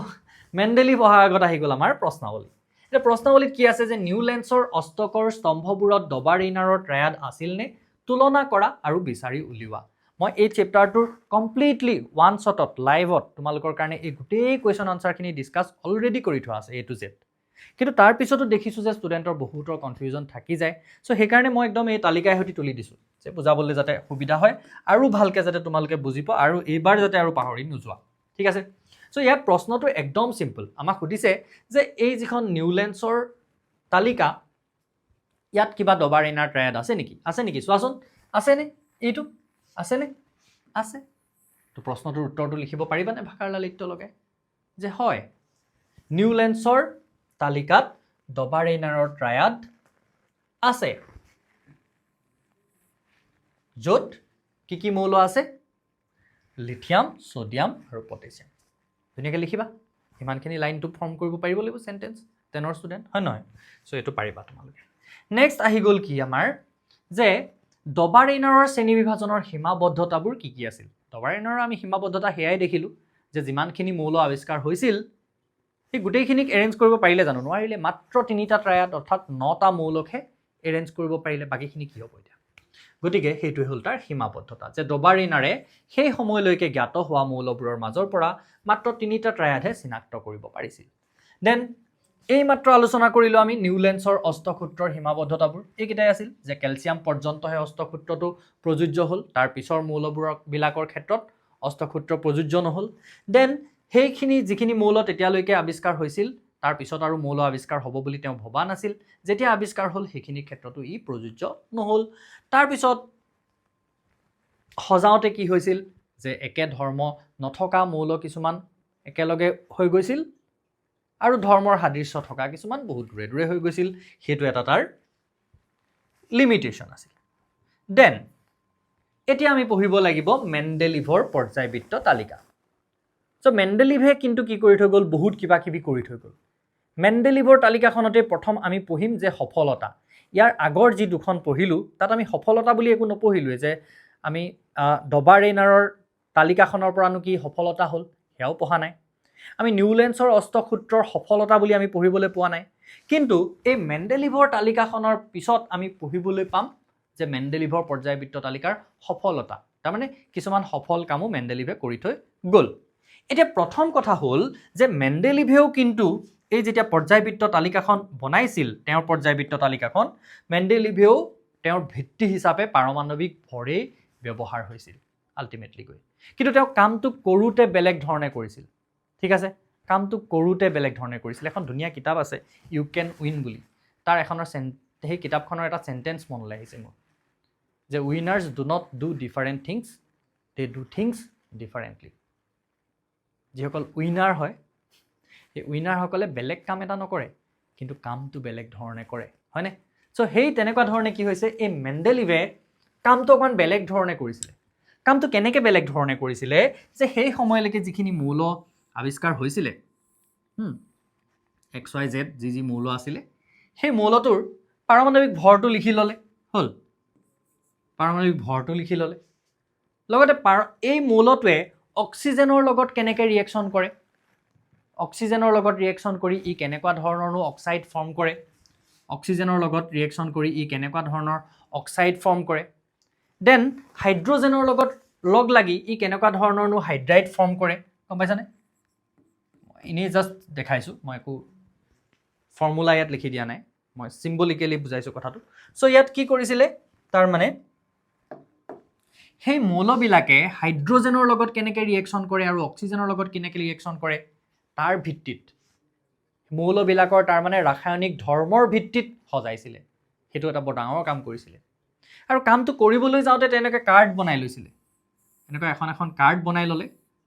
মেন্ডেলিভ অহাৰ আগত আহি গ'ল আমাৰ প্ৰশ্নাৱলী এটা প্ৰশ্নাৱলীত কি আছে যে নিউল্যান্ডছৰ অষ্টকৰ স্তম্ভবোৰত ডবাৰিনাৰৰ ট্ৰায়াড আছিল নে তুলনা কৰা আৰু বিচাৰি উলিওৱা মই এই চেপ্টাৰটোৰ কমপ্লিটলি ওৱান শটত লাইভত তোমালোকৰ কাৰণে এই গোটেই কোৱেশ্চন আনসাৰখিনি ডিসকাস অলৰেডি কৰি থোৱা আছে এ টু জেড কিন্তু তাৰ পিছতো দেখিছো যে ষ্টুডেন্টৰ বহুতৰ কনফিউজন থাকি যায় সো সেই কাৰণে মই একদম এই তালিকাই হতি তুলি দিছো যে বুজাবলৈ যাতে সুবিধা হয় আৰু ভালকে যাতে তোমালোকে বুজিব আৰু এইবাৰ যাতে আৰু পাহৰি নোযোৱা ঠিক আছে সো ইয়াত প্ৰশ্নটো একদম সিম্পল আমাক সুধিছে যে এই যিখন নিউল্যান্ডছৰ তালিকা ইয়াত কিবা ডবাৰিনাৰ ট্ৰায়াড আছে নেকি চোৱাচোন আছে নে এইটো আছে নে আছে তো প্ৰশ্নটোৰ উত্তৰটো লিখিব পাৰিবানে ভাষাৰ লালিত্য লগাই যে হয় নিউল্যান্ডছৰ তালিকাত ডবাৰিনাৰৰ ট্ৰায়াড আছে য'ত কি মৌল আছে লিথিয়াম সোডিয়াম আৰু পটাছিয়াম ধুনিয়াকৈ লিখিবা ইমানখিনি লাইনটো ফৰ্ম কৰিব পাৰিব লাগিব সেন্টেন্স 10 ৰ ষ্টুডেন্ট হয় নহয় সো এটো পাৰিবা তোমালোকে নেক্সট আহি গ'ল কি আমাৰ যে ডবাৰিনাৰৰ শ্ৰেণী বিভাজনৰ সীমাবদ্ধতাবোৰ কি আছিল ডবাৰিনাৰৰ আমি সীমাবদ্ধতা হেয়াই দেখিলো যে যিমানখিনি মৌল আৱিষ্কাৰ হৈছিল এই গোটেইখিনিক এৰেঞ্জ কৰিব পাৰিলে জানো নোৱাৰিলে মাত্ৰ 3টা ট্ৰায়াড অৰ্থাৎ 9টা মৌলকহে এৰেঞ্জ কৰিব পাৰিলে বাকিখিনি কি হ'ব এতিয়া গতিকে হেতু হ'ল তাৰ সীমাবদ্ধতা যে ডবাৰিনাৰে সেই সময়লৈকে জ্ঞাত হোৱা মৌলবোৰৰ মাজৰ পৰা মাত্ৰ 3টা ট্ৰায়াডহে চিনাক্ত কৰিব পাৰিছিল দেন এই মাত্ৰ আলোচনা কৰিলো আমি নিউল্যান্ডছৰ অষ্টক সূত্ৰৰ সীমাবদ্ধতাবোৰ এইকেইটাই আছিল যে কেলছিয়াম পৰ্যন্তহে অষ্টক সূত্ৰটো প্ৰযোজ্য হ'ল তাৰ পিছৰ মৌলবিলাকৰ ক্ষেত্ৰত অষ্টক সূত্ৰ প্ৰযোজ্য নহল দেন সেইখিনি যিখিনি মৌল তেতিয়ালৈকে আৱিষ্কাৰ হৈছিল তাৰ পিছত আৰু মৌল আৱিষ্কাৰ হ'ব বুলি তেওঁ ভবা নাছিল যেতিয়া আৱিষ্কাৰ হ'ল সেইখিনিৰ ক্ষেত্ৰতো ই প্ৰযোজ্য নহল তাৰ পিছত সজাওতে কি হৈছিল যে একে ধৰ্ম নথকা মৌল কিছুমান একেলগে হৈ গৈছিল আৰু ধৰ্মৰ সাদৃশ্য থকা কিছুমান বহুত দূৰে দূৰে হৈ গৈছিল হেতু এটা তাৰ লিমিটেশন আছিল দেন এতিয়া আমি পঢ়িব লাগিব মেন্ডেলিভৰ পৰ্যায়বৃত্ত তালিকা সো মেন্ডেলিভে কিন্তু কি কৰি থৈ গ'ল বহুত কিবা কিবি কৰি থৈ গ'ল মেন্ডেলিভৰ তালিকাখনতে প্ৰথম আমি পঢ়িম যে সফলতা ইয়াৰ আগৰ যি দুখন পঢ়িলো তাত আমি সফলতা বুলি একো নপঢ়িলো যে আমি ডবাৰিনাৰৰ তালিকাখনৰ পৰানো কি সফলতা হ'ল সেয়াও পঢ়া নাই আমি নিউলেন্সৰ অষ্টসূত্ৰৰ সফলতা বুলি আমি পঢ়িবলৈ পোৱা নাই কিন্তু এই মেণ্ডেলিভৰ তালিকাখনৰ পিছত আমি পঢ়িবলৈ পাম যে মেণ্ডেলিভৰ পৰ্যায়বৃত্ত তালিকাৰ সফলতা তাৰমানে কিছুমান সফল কামো মেণ্ডেলিভে কৰি থৈ গ'ল এতিয়া প্ৰথম কথা হ'ল যে মেণ্ডেলিভেও কিন্তু এই যেতিয়া পৰ্যায়বৃত্ত তালিকাখন বনাইছিল তেওঁৰ পৰ্যায়বৃত্ত তালিকাখন মেণ্ডেলিভেও তেওঁৰ ভিত্তি হিচাপে পাৰমাণৱিক ভৰেই ব্যৱহাৰ হৈছিল আল্টিমেটলি গৈ কিন্তু তেওঁ কামটো কৰোঁতে বেলেগ ধৰণে কৰিছিল ঠিক আছে কামটো কৰোঁতে বেলেগ ধৰণে কৰিছিল এখন ধুনীয়া কিতাপ আছে ইউ কেন উইন বুলি তাৰ এখনৰ সেই কিতাপখনৰ এটা চেণ্টেন্স মনলৈ আহিছে মোৰ যে winners do not do different things they do things differently যিসকল উইনাৰ হয় এই উইনাৰসকলে বেলেগ কাম এটা নকৰে কিন্তু কামটো বেলেগ ধৰণে কৰে হয়নে চ' সেই তেনেকুৱা ধৰণে কি হৈছে এই মেণ্ডেলিভে কামটো অকণমান বেলেগ ধৰণে কৰিছিলে কামটো কেনেকৈ বেলেগ ধৰণে কৰিছিলে যে সেই সময়লৈকে যিখিনি মৌল আৱিষ্কাৰ হৈছিলে XYZ যি মৌল আছিলে সেই মৌলটোৰ পাৰমাণৱিক ভৰটো লিখি ল'লে হ'ল পাৰমাণৱিক ভৰটো লিখি ল'লে লগতে এই মৌলটোৱে অক্সিজেনৰ লগত কেনেকৈ ৰিয়েকশ্যন কৰে অক্সিজেনৰ লগত ৰিয়েকশ্যন কৰি ই কেনেকুৱা ধৰণৰনো অক্সাইড ফৰ্ম কৰে অক্সিজেনৰ লগত ৰিয়েকশ্যন কৰি ই কেনেকুৱা ধৰণৰ অক্সাইড ফৰ্ম কৰে দেন হাইড্ৰজেনৰ লগত লগ লাগি ই কেনেকুৱা ধৰণৰনো হাইড্ৰাইড ফৰ্ম কৰে গম পাইছানে এনেই জাষ্ট দেখাইছোঁ মই একো ফৰ্মুলা ইয়াত লিখি দিয়া নাই মই চিম্বলিকেলি বুজাইছোঁ কথাটো চ' ইয়াত কি কৰিছিলে তাৰমানে সেই মৌলবিলাকে হাইড্ৰজেনৰ লগত কেনেকৈ ৰিয়েকশ্যন কৰে আৰু অক্সিজেনৰ লগত কেনেকৈ ৰিয়েকশ্যন কৰে তাৰ ভিত্তিত মৌলবিলাকৰ তাৰমানে ৰাসায়নিক ধৰ্মৰ ভিত্তিত সজাইছিলে সেইটো এটা বৰ ডাঙৰ কাম কৰিছিলে আৰু কামটো কৰিবলৈ যাওঁতে তেনেকৈ কাৰ্ড বনাই লৈছিলে এনেকুৱা এখন কাৰ্ড বনাই ল'লে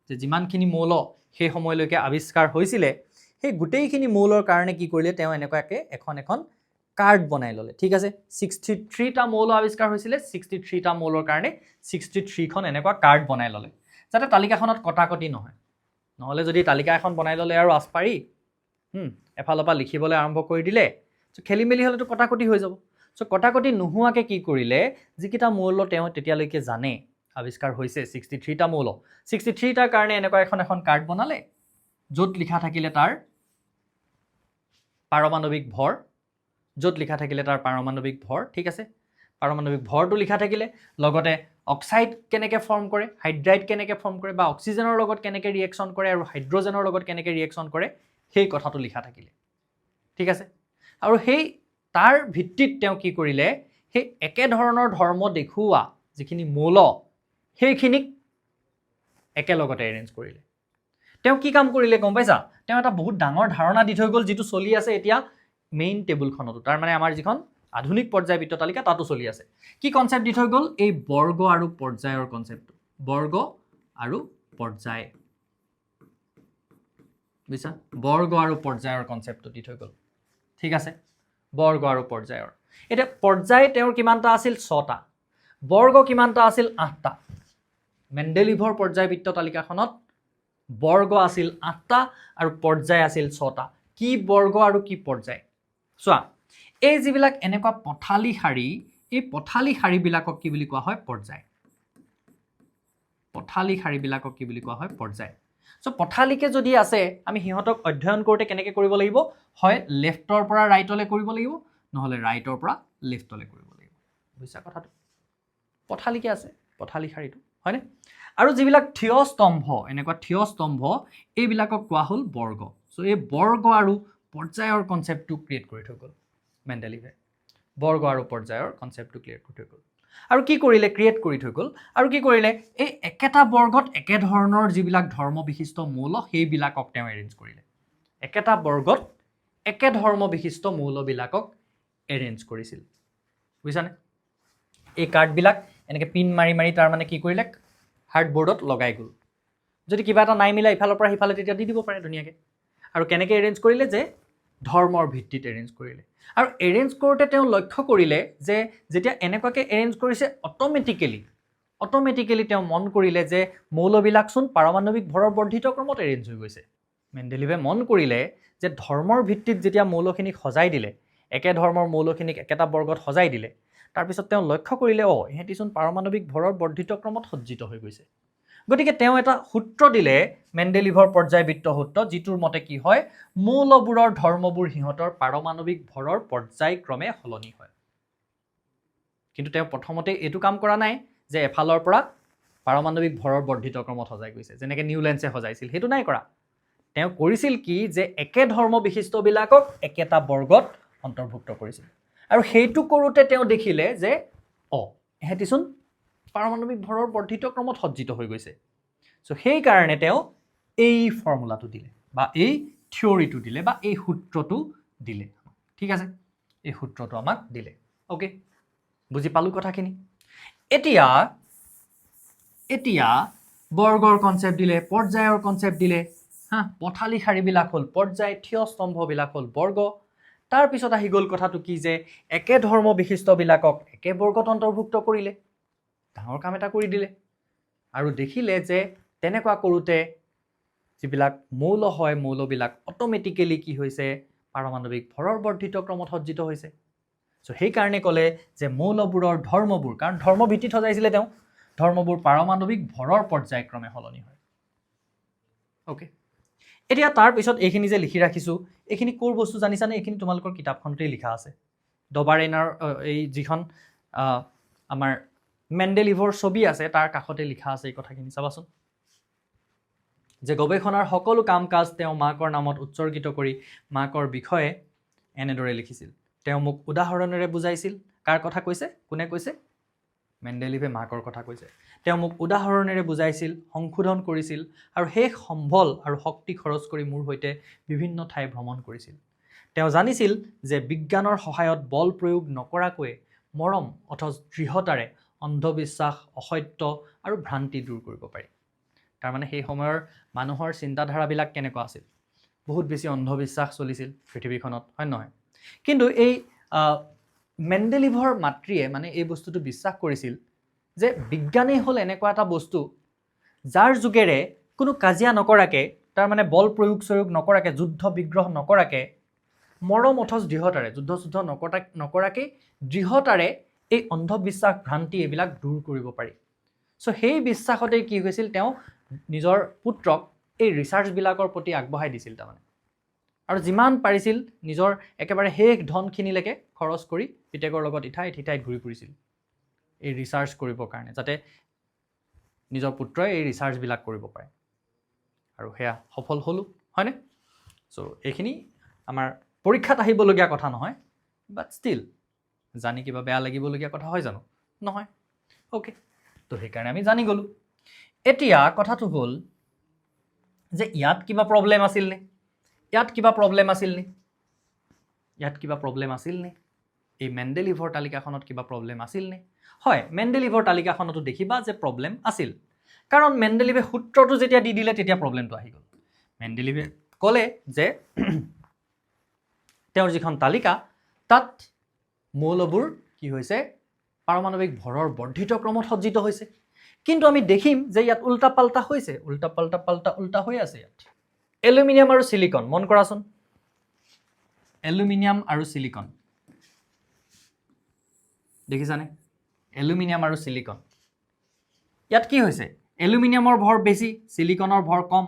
যে যিমানখিনি মৌল সেই সময়লৈকে আৱিষ্কাৰ হৈছিলে সেই গোটেইখিনি মৌলৰ কাৰণে কি কৰিলে তেওঁ এনেকুৱাকৈ এখন কাৰ্ড বনাই ল'লে ঠিক আছে 63টা মৌল আৱিষ্কাৰ হৈছিলে 63টা মৌলৰ কাৰণে 63খন এনেকুৱা কাৰ্ড বনাই ল'লে যাতে তালিকাখনত কটাকটি নহয় নহ'লে যদি তালিকা এখন বনাই ল'লে আৰু আচপাৰি এফালৰ পৰা লিখিবলৈ আৰম্ভ কৰি দিলে চ' খেলি মেলি হ'লেতো কটাকটি হৈ যাব চ' কটাকটি নোহোৱাকৈ কি কৰিলে যিকেইটা মৌল তেওঁ তেতিয়ালৈকে জানে আৱিষ্কাৰ হৈছে 63টা মৌল 63টাৰ কাৰণে এনেকুৱা এখন কাৰ্ড বনালে য'ত লিখা থাকিলে তাৰ পাৰমাণৱিক ভৰ য'ত লিখা থাকিলে তাৰ পাৰমাণৱিক ভৰ ঠিক আছে পাৰমাণৱিক ভৰটো লিখা থাকিলে লগতে অক্সাইড কেনেকৈ ফৰ্ম কৰে হাইড্ৰাইড কেনেকৈ ফৰ্ম কৰে বা অক্সিজেনৰ লগত কেনেকৈ ৰিয়েকশ্যন কৰে আৰু হাইড্ৰজেনৰ লগত কেনেকৈ ৰিয়েকশ্যন কৰে সেই কথাটো লিখা থাকিলে ঠিক আছে আৰু সেই তাৰ ভিত্তিত তেওঁ কি কৰিলে সেই একেধৰণৰ ধৰ্ম দেখুওৱা যিখিনি মৌল সেইখিনিক একেলগতে এৰেঞ্জ কৰিলে তেওঁ কি কাম কৰিলে গম পাইছা তেওঁ এটা বহুত ডাঙৰ ধাৰণা দি থৈ গ'ল যিটো চলি আছে এতিয়া মেইন টেবুলখনতো তাৰমানে আমাৰ যিখন আধুনিক পৰ্যায়বৃত্ত তালিকা তাতো চলি আছে কি কনচেপ্ট দি থৈ গ'ল এই বৰ্গ আৰু পৰ্যায়ৰ কনচেপ্টটো বৰ্গ আৰু পৰ্যায় বুজিছা বৰ্গ আৰু পৰ্যায়ৰ কনচেপ্টটো দি থৈ গ'ল ঠিক আছে বৰ্গ আৰু পৰ্যায়ৰ এতিয়া পৰ্যায় তেওঁৰ কিমানটা আছিল 6টা বৰ্গ কিমানটা আছিল 8টা মেণ্ডেলিভৰ পৰ্যায়বৃত্ত তালিকাখনত বৰ্গ আছিল 8টা আৰু পৰ্যায় আছিল 6টা কি বৰ্গ আৰু কি পৰ্যায় চোৱা এই যিবিলাক এনেকুৱা পথালি শাৰী এই পথালি শাৰীবিলাকক কি বুলি কোৱা হয় পৰ্যায় পথালি শাৰীবিলাকক কি বুলি কোৱা হয় পৰ্যায় চ' পথালিকে যদি আছে আমি সিহঁতক অধ্যয়ন কৰোঁতে কেনেকৈ কৰিব লাগিব হয় লেফ্টৰ পৰা ৰাইটলৈ কৰিব লাগিব নহ'লে ৰাইটৰ পৰা লেফ্টলৈ কৰিব লাগিব বুজিছা কথাটো পথালিকে আছে পথালি শাৰীটো হয়নে আৰু যিবিলাক থিয় স্তম্ভ এনেকুৱা থিয় স্তম্ভ এইবিলাকক কোৱা হ'ল বৰ্গ চ' এই বৰ্গ আৰু পৰ্যায়ৰ কনচেপ্টটো ক্ৰিয়েট কৰি থৈ গ'ল মেণ্ডেলিভে বৰ্গ আৰু পৰ্যায়ৰ কনচেপ্টটো ক্লিয়াৰ কৰি থৈ গ'ল আৰু কি কৰিলে ক্ৰিয়েট কৰি থৈ গ'ল আৰু কি কৰিলে এই একেটা বৰ্গত একেধৰণৰ যিবিলাক ধৰ্ম বিশিষ্ট মৌল সেইবিলাকক তেওঁ এৰেঞ্জ কৰিলে একেটা বৰ্গত একে ধৰ্ম বিশিষ্ট মৌলবিলাকক এৰেঞ্জ কৰিছিল বুজিছানে এই কাৰ্ডবিলাক এনেকৈ পিন মাৰি মাৰি তাৰমানে কি কৰিলে হাৰ্ডবোৰ্ডত লগাই গ'ল যদি কিবা এটা নাই মিলা ইফালৰ পৰা সিফালে তেতিয়া দি দিব পাৰে ধুনীয়াকৈ আৰু কেনেকৈ এৰেঞ্জ কৰিলে যে ধৰ্মৰ ভিত্তিত এৰেঞ্জ কৰিলে আৰু এৰেঞ্জ কৰোঁতে তেওঁ লক্ষ্য কৰিলে যে যেতিয়া এনেকুৱাকৈ এৰেঞ্জ কৰিছে অট'মেটিকেলি তেওঁ মন কৰিলে যে মৌলবিলাকচোন পাৰমাণৱিক ভৰৰ বৰ্ধিত ক্ৰমত এৰেঞ্জ হৈ গৈছে মেণ্ডেলিভে মন কৰিলে যে ধৰ্মৰ ভিত্তিত যেতিয়া মৌলখিনিক সজাই দিলে একে ধৰ্মৰ মৌলখিনিক একেটা বৰ্গত সজাই দিলে তাৰপিছত তেওঁ লক্ষ্য কৰিলে ইহঁতিচোন পাৰমাণৱিক ভৰৰ বৰ্ধিত ক্ৰমত সজ্জিত হৈ গৈছে গতিকে তেওঁ এটা সূত্ৰ দিলে মেণ্ডেলিভৰ পৰ্যায়বৃত্ত সূত্ৰ যিটোৰ মতে কি হয় মৌলবোৰৰ ধৰ্মবোৰ সিহঁতৰ পাৰমাণৱিক ভৰৰ পৰ্যায়ক্ৰমে সলনি হয় কিন্তু তেওঁ প্ৰথমতে এইটো কাম কৰা নাই যে এফালৰ পৰা পাৰমাণৱিক ভৰৰ বৰ্ধিত ক্ৰমত সজাই গৈছে যেনেকৈ নিউলেন্সে সজাইছিল সেইটো নাই কৰা তেওঁ কৰিছিল কি যে একে ধৰ্ম বিশিষ্টবিলাকক একেটা বৰ্গত অন্তৰ্ভুক্ত কৰিছিল আৰু সেইটো কৰোঁতে তেওঁ দেখিলে যে এহেঁতিচোন পাৰমাণৱিক ভৰৰ বৰ্ধিত ক্ৰমত সজ্জিত হৈ গৈছে সো সেই কাৰণে তেওঁ এই ফৰ্মুলাটো দিলে বা এই থিওৰিটো দিলে বা এই সূত্ৰটো দিলে ঠিক আছে এই সূত্ৰটো আমাক দিলে ওকে বুজি পালো কথাখিনি এতিয়া বৰ্গৰ কনসেপ্ট দিলে পৰ্যায়ৰ কনসেপ্ট দিলে হা পথালি শাৰীবিলাক হ'ল পৰ্যায় থিয় স্তম্ভবিলাক হ'ল বৰ্গ তাৰ পিছত আহি গ'ল কথাটো কি যে একে ধৰ্ম বিশিষ্টবিলাকক একে বৰ্গত অন্তৰ্ভুক্ত কৰিলে ডাঙৰ কাম এটা কৰি দিলে আৰু দেখিলে যে তেনেকুৱা কৰোঁতে যিবিলাক মৌল হয় মৌলবিলাক অটোমেটিক্যালি কি হৈছে পাৰমাণৱিক ভৰৰ বৰ্ধিত ক্ৰমত সজ্জিত হৈছে সো সেই কাৰণে ক'লে যে মৌলবোৰৰ ধৰ্মবোৰ কাৰণ ধৰ্ম ভিত্তিত সজাইছিলে তেওঁ ধৰ্মবোৰ পাৰমাণৱিক ভৰৰ পৰ্যায়ক্ৰমে সলনি হয় ওকে এতিয়া তাৰ পিছত এইখিনি যে লিখি ৰাখিছো এইখিনি কোৰ বস্তু জানিছানে এইখিনি তোমালোকৰ কিতাপখনতেই লিখা আছে ডবাৰেনাৰ এই যিখন আমাৰ মেণ্ডেলিভৰ ছবি আছে তাৰ কাষতে লিখা আছে এই কথাখিনি চাবাচোন যে গৱেষণাৰ সকলো কাম কাজ তেওঁ মাকৰ নামত উৎসৰ্গিত কৰি মাকৰ বিষয়ে এনেদৰে লিখিছিল তেওঁ মোক উদাহৰণেৰে বুজাইছিল কাৰ কথা কৈছে কোনে কৈছে মেণ্ডেলিভে মাকৰ কথা কৈছে তেওঁ মোক উদাহৰণেৰে বুজাইছিল সংশোধন কৰিছিল আৰু শেষ সম্বল আৰু শক্তি খৰচ কৰি মোৰ সৈতে বিভিন্ন ঠাই ভ্ৰমণ কৰিছিল তেওঁ জানিছিল যে বিজ্ঞানৰ সহায়ত বল প্ৰয়োগ নকৰাকৈ মৰম অথচ দৃঢ়তাৰে অন্ধবিশ্বাস অসত্য আৰু ভ্ৰান্তি দূৰ কৰিব পাৰি তাৰ মানে সেই সময়ৰ মানুহৰ চিন্তাধাৰাবিলাক কেনেকুৱা আছিল বহুত বেছি অন্ধবিশ্বাস চলিছিল পৃথিৱীখনত হয় নহয় কিন্তু এই মেণ্ডেলিভৰ মাতৃয়ে মানে এই বস্তুটো বিশ্বাস কৰিছিল যে বিজ্ঞানেই হ'ল এনেকুৱা এটা বস্তু যাৰ যোগেৰে কোনো কাজিয়া নকৰাকৈ তাৰ মানে বল প্ৰয়োগ নকৰাকৈ যুদ্ধ বিগ্ৰহ নকৰাকৈ মৰম অথচ দৃঢ়তাৰে যুদ্ধ নকৰাকৈ দৃঢ়তাৰে এই অন্ধবিশ্বাস ভ্ৰান্তি এইবিলাক দূৰ কৰিব পাৰি সো সেই বিশ্বাসতেই কি হৈছিল তেওঁ নিজৰ পুত্ৰক এই ৰিচাৰ্চবিলাকৰ প্ৰতি আগবঢ়াই দিছিল তাৰমানে আৰু যিমান পাৰিছিল নিজৰ একেবাৰে শেষ ধনখিনিলৈকে খৰচ কৰি পিতেকৰ লগত ইঠাইত ঘূৰি ফুৰিছিল এই ৰিচাৰ্চ কৰিবৰ কাৰণে যাতে নিজৰ পুত্ৰই এই ৰিচাৰ্চবিলাক কৰিব পাৰে আৰু সেয়া সফল হ'লো হয়নে সো এইখিনি আমাৰ পৰীক্ষাত আহিবলগীয়া কথা নহয় বাট ষ্টিল জানি কিবা বেয়া লাগিবলগীয়া কথা হয় জানো নহয় ওকে তো সেইকাৰণে আমি জানি গ'লোঁ এতিয়া কথাটো হ'ল যে ইয়াত কিবা প্ৰব্লেম আছিল নে ইয়াত কিবা প্ৰব্লেম আছিল নে এই মেণ্ডেলিভৰ তালিকাখনত কিবা প্ৰব্লেম আছিল নে হয় মেণ্ডেলিভৰ তালিকাখনতো দেখিবা যে প্ৰব্লেম আছিল কাৰণ মেণ্ডেলিভে সূত্ৰটো যেতিয়া দি দিলে তেতিয়া প্ৰব্লেমটো আহি গ'ল মেণ্ডেলিভে ক'লে যে তেওঁৰ যিখন তালিকা তাত মৌলবোৰ কি হৈছে পাৰমাণৱিক ভৰৰ বৰ্ধিত ক্ৰমত সজ্জিত হৈছে কিন্তু আমি দেখিম যে ইয়াত উল্টা পাল্টা হৈছে উল্টা হৈ আছে ইয়াত এলুমিনিয়াম আৰু সিলিকন মন কৰাচোন এলুমিনিয়াম আৰু সিলিকন দেখিছানে এলুমিনিয়াম আৰু সিলিকন ইয়াত কি হৈছে এলুমিনিয়ামৰ ভৰ বেছি সিলিকনৰ ভৰ কম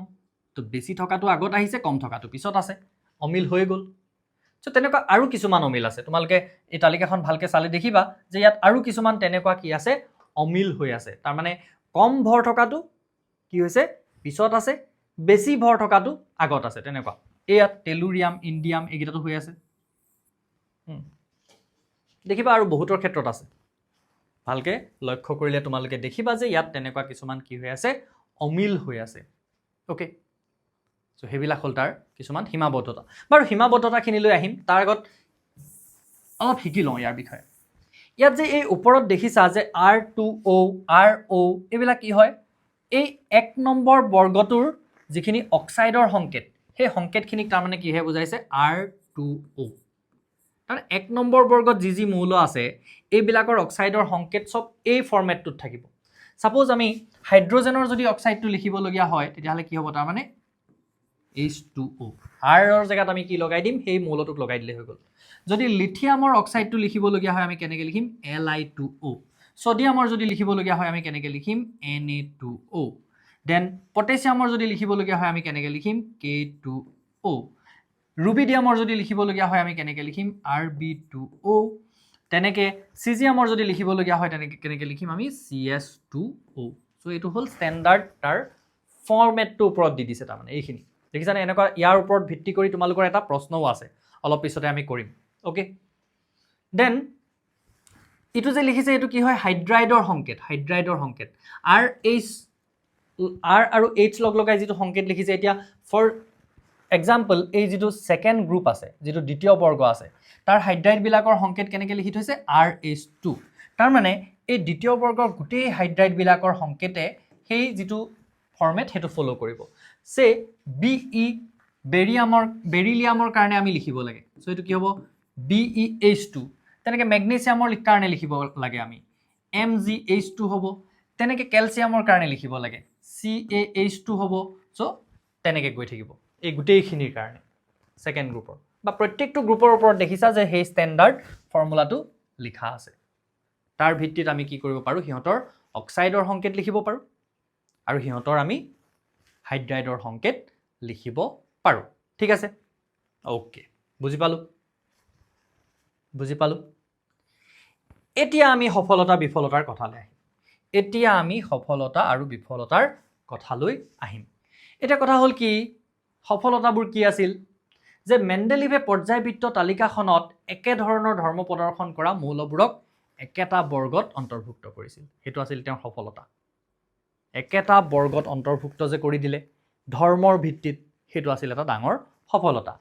তো বেছি থকাটো আগত আহিছে কম থকাটো পিছত আছে অমিল হৈ গ'ল সো তেনেকুৱা আৰু কিছুমান অমিল আছে তোমালোকে এই তালিকাখন ভালকৈ চালে দেখিবা যে ইয়াত আৰু কিছুমান তেনেকুৱা কি আছে অমিল হৈ আছে তাৰ মানে কম ভৰ থকাটো কি হৈছে পিছত আছে বেছি ভৰ থকাটো আগত আছে তেনেকুৱা ইয়াত টেলুৰিয়াম ইণ্ডিয়াম এইকেইটাটো হৈ আছে দেখিবা আৰু বহুতৰ ক্ষেত্ৰত আছে ভালকৈ লক্ষ্য কৰিলে তোমালোকে দেখিবা যে ইয়াত তেনেকুৱা কিছুমান কি হৈ আছে অমিল হৈ আছে ওকে সো সেইবিলাক হ'ল তাৰ কিছুমান সীমাবদ্ধতা বাৰু সীমাবদ্ধতাখিনিলৈ আহিম তাৰ আগত অলপ শিকি লওঁ ইয়াৰ বিষয়ে ইয়াত যে এই ওপৰত দেখিছা যে R2O RO এইবিলাক কি হয় এই 1 নম্বৰ বৰ্গটোৰ যিখিনি অক্সাইডৰ সংকেত সেই সংকেতখিনিক তাৰমানে কিহে বুজাইছে R2O কাৰণ 1 নম্বৰ বৰ্গত যি মৌল আছে এইবিলাকৰ অক্সাইডৰ সংকেত সব এই ফৰ্মেটটোত থাকিব সাপোজ আমি হাইড্ৰোজেনৰ যদি অক্সাইডটো লিখিবলগীয়া হয় তেতিয়াহ'লে কি হ'ব তাৰমানে H2O আৰৰ জেগাত আমি কি লগাই দিম সেই মৌলটোক লগাই দিলে হৈ গ'ল যদি লিথিয়ামৰ অক্সাইডটো লিখিবলগীয়া হয় আমি কেনেকৈ লিখিম Li2O ছডিয়ামৰ যদি লিখিবলগীয়া হয় আমি কেনেকৈ লিখিম Na2O দেন পটেছিয়ামৰ যদি লিখিবলগীয়া হয় আমি কেনেকৈ লিখিম K2O ৰুবিডিয়ামৰ যদি লিখিবলগীয়া হয় আমি কেনেকৈ লিখিম Rb2O তেনেকৈ চিজিয়ামৰ যদি লিখিবলগীয়া হয় তেনেকৈ কেনেকৈ লিখিম আমি CS2O সো এইটো হ'ল ষ্টেণ্ডাৰ্ড তাৰ ফৰ্মেটটোৰ ওপৰত দি দিছে তাৰমানে এইখিনি দেখিছানে এনেকুৱা ইয়াৰ ওপৰত ভিত্তি কৰি তোমালোকৰ এটা প্ৰশ্নও আছে অলপ পিছতে আমি কৰিম ওকে দেন ইটো যে লিখিছে এইটো কি হয় হাইড্ৰাইডৰ সংকেত R আৰু H লগ লগাই যিটো সংকেত লিখিছে এতিয়া ফৰ এক্সাম্পল এই যিটো সেকেন্ড গ্ৰুপ আছে যিটো দ্বিতীয় বৰ্গ আছে তাৰ হাইড্ৰাইডবিলাকৰ সংকেত কেনেকৈ লিখি থৈছে RH2 তাৰ মানে এই দ্বিতীয় বৰ্গৰ গোটেই হাইড্ৰাইডবিলাকৰ সংকেতে সেই যিটো ফৰ্মেট হেতু ফলো কৰিব সে BE বেৰিলিয়ামৰ কাৰণে আমি লিখিব লাগে সো এটো কি হ'ব BeH2 তেনেকৈ ম্যাগনেছিয়ামৰ কাৰণে লিখিব লাগে আমি MgH2 হ'ব তেনেকৈ ক্যালসিয়ামৰ কাৰণে লিখিব লাগে CaH2 হ'ব সো তেনেকৈ গৈ থাকিব এই গোটেইখিনিৰ কাৰণে সেকেন্ড গ্ৰুপৰ বা প্ৰত্যেকটো গ্ৰুপৰ ওপৰত দেখিছা যে সেই ষ্টেণ্ডাৰ্ড ফৰ্মুলাটো লিখা আছে তাৰ ভিত্তিত আমি কি কৰিব পাৰো হিহঁতৰ অক্সাইডৰ সংকেত লিখিব পাৰো আৰু হিহঁতৰ আমি হাইড্ৰাইডৰ সংকেত লিখিব পাৰো ঠিক আছে ওকে বুজি পালো এতিয়া আমি সফলতা বিফলতাৰ কথালৈ আহিম এটা কথা হ'ল কি সফলতাবোৰ কি আছিল যে মেণ্ডেলিভে পৰ্যায়বৃত্ত তালিকাখনত একে ধৰণৰ ধৰ্ম প্ৰদৰ্শন কৰা মৌলবোৰক একেটা বৰ্গত অন্তৰ্ভুক্ত কৰিছিল হেতু আছিল তেওঁৰ সফলতা একেটা বৰ্গত অন্তৰ্ভুক্ত যে কৰি দিলে ধৰ্মৰ ভিত্তিত হেতু আছিল এটা ডাঙৰ সফলতা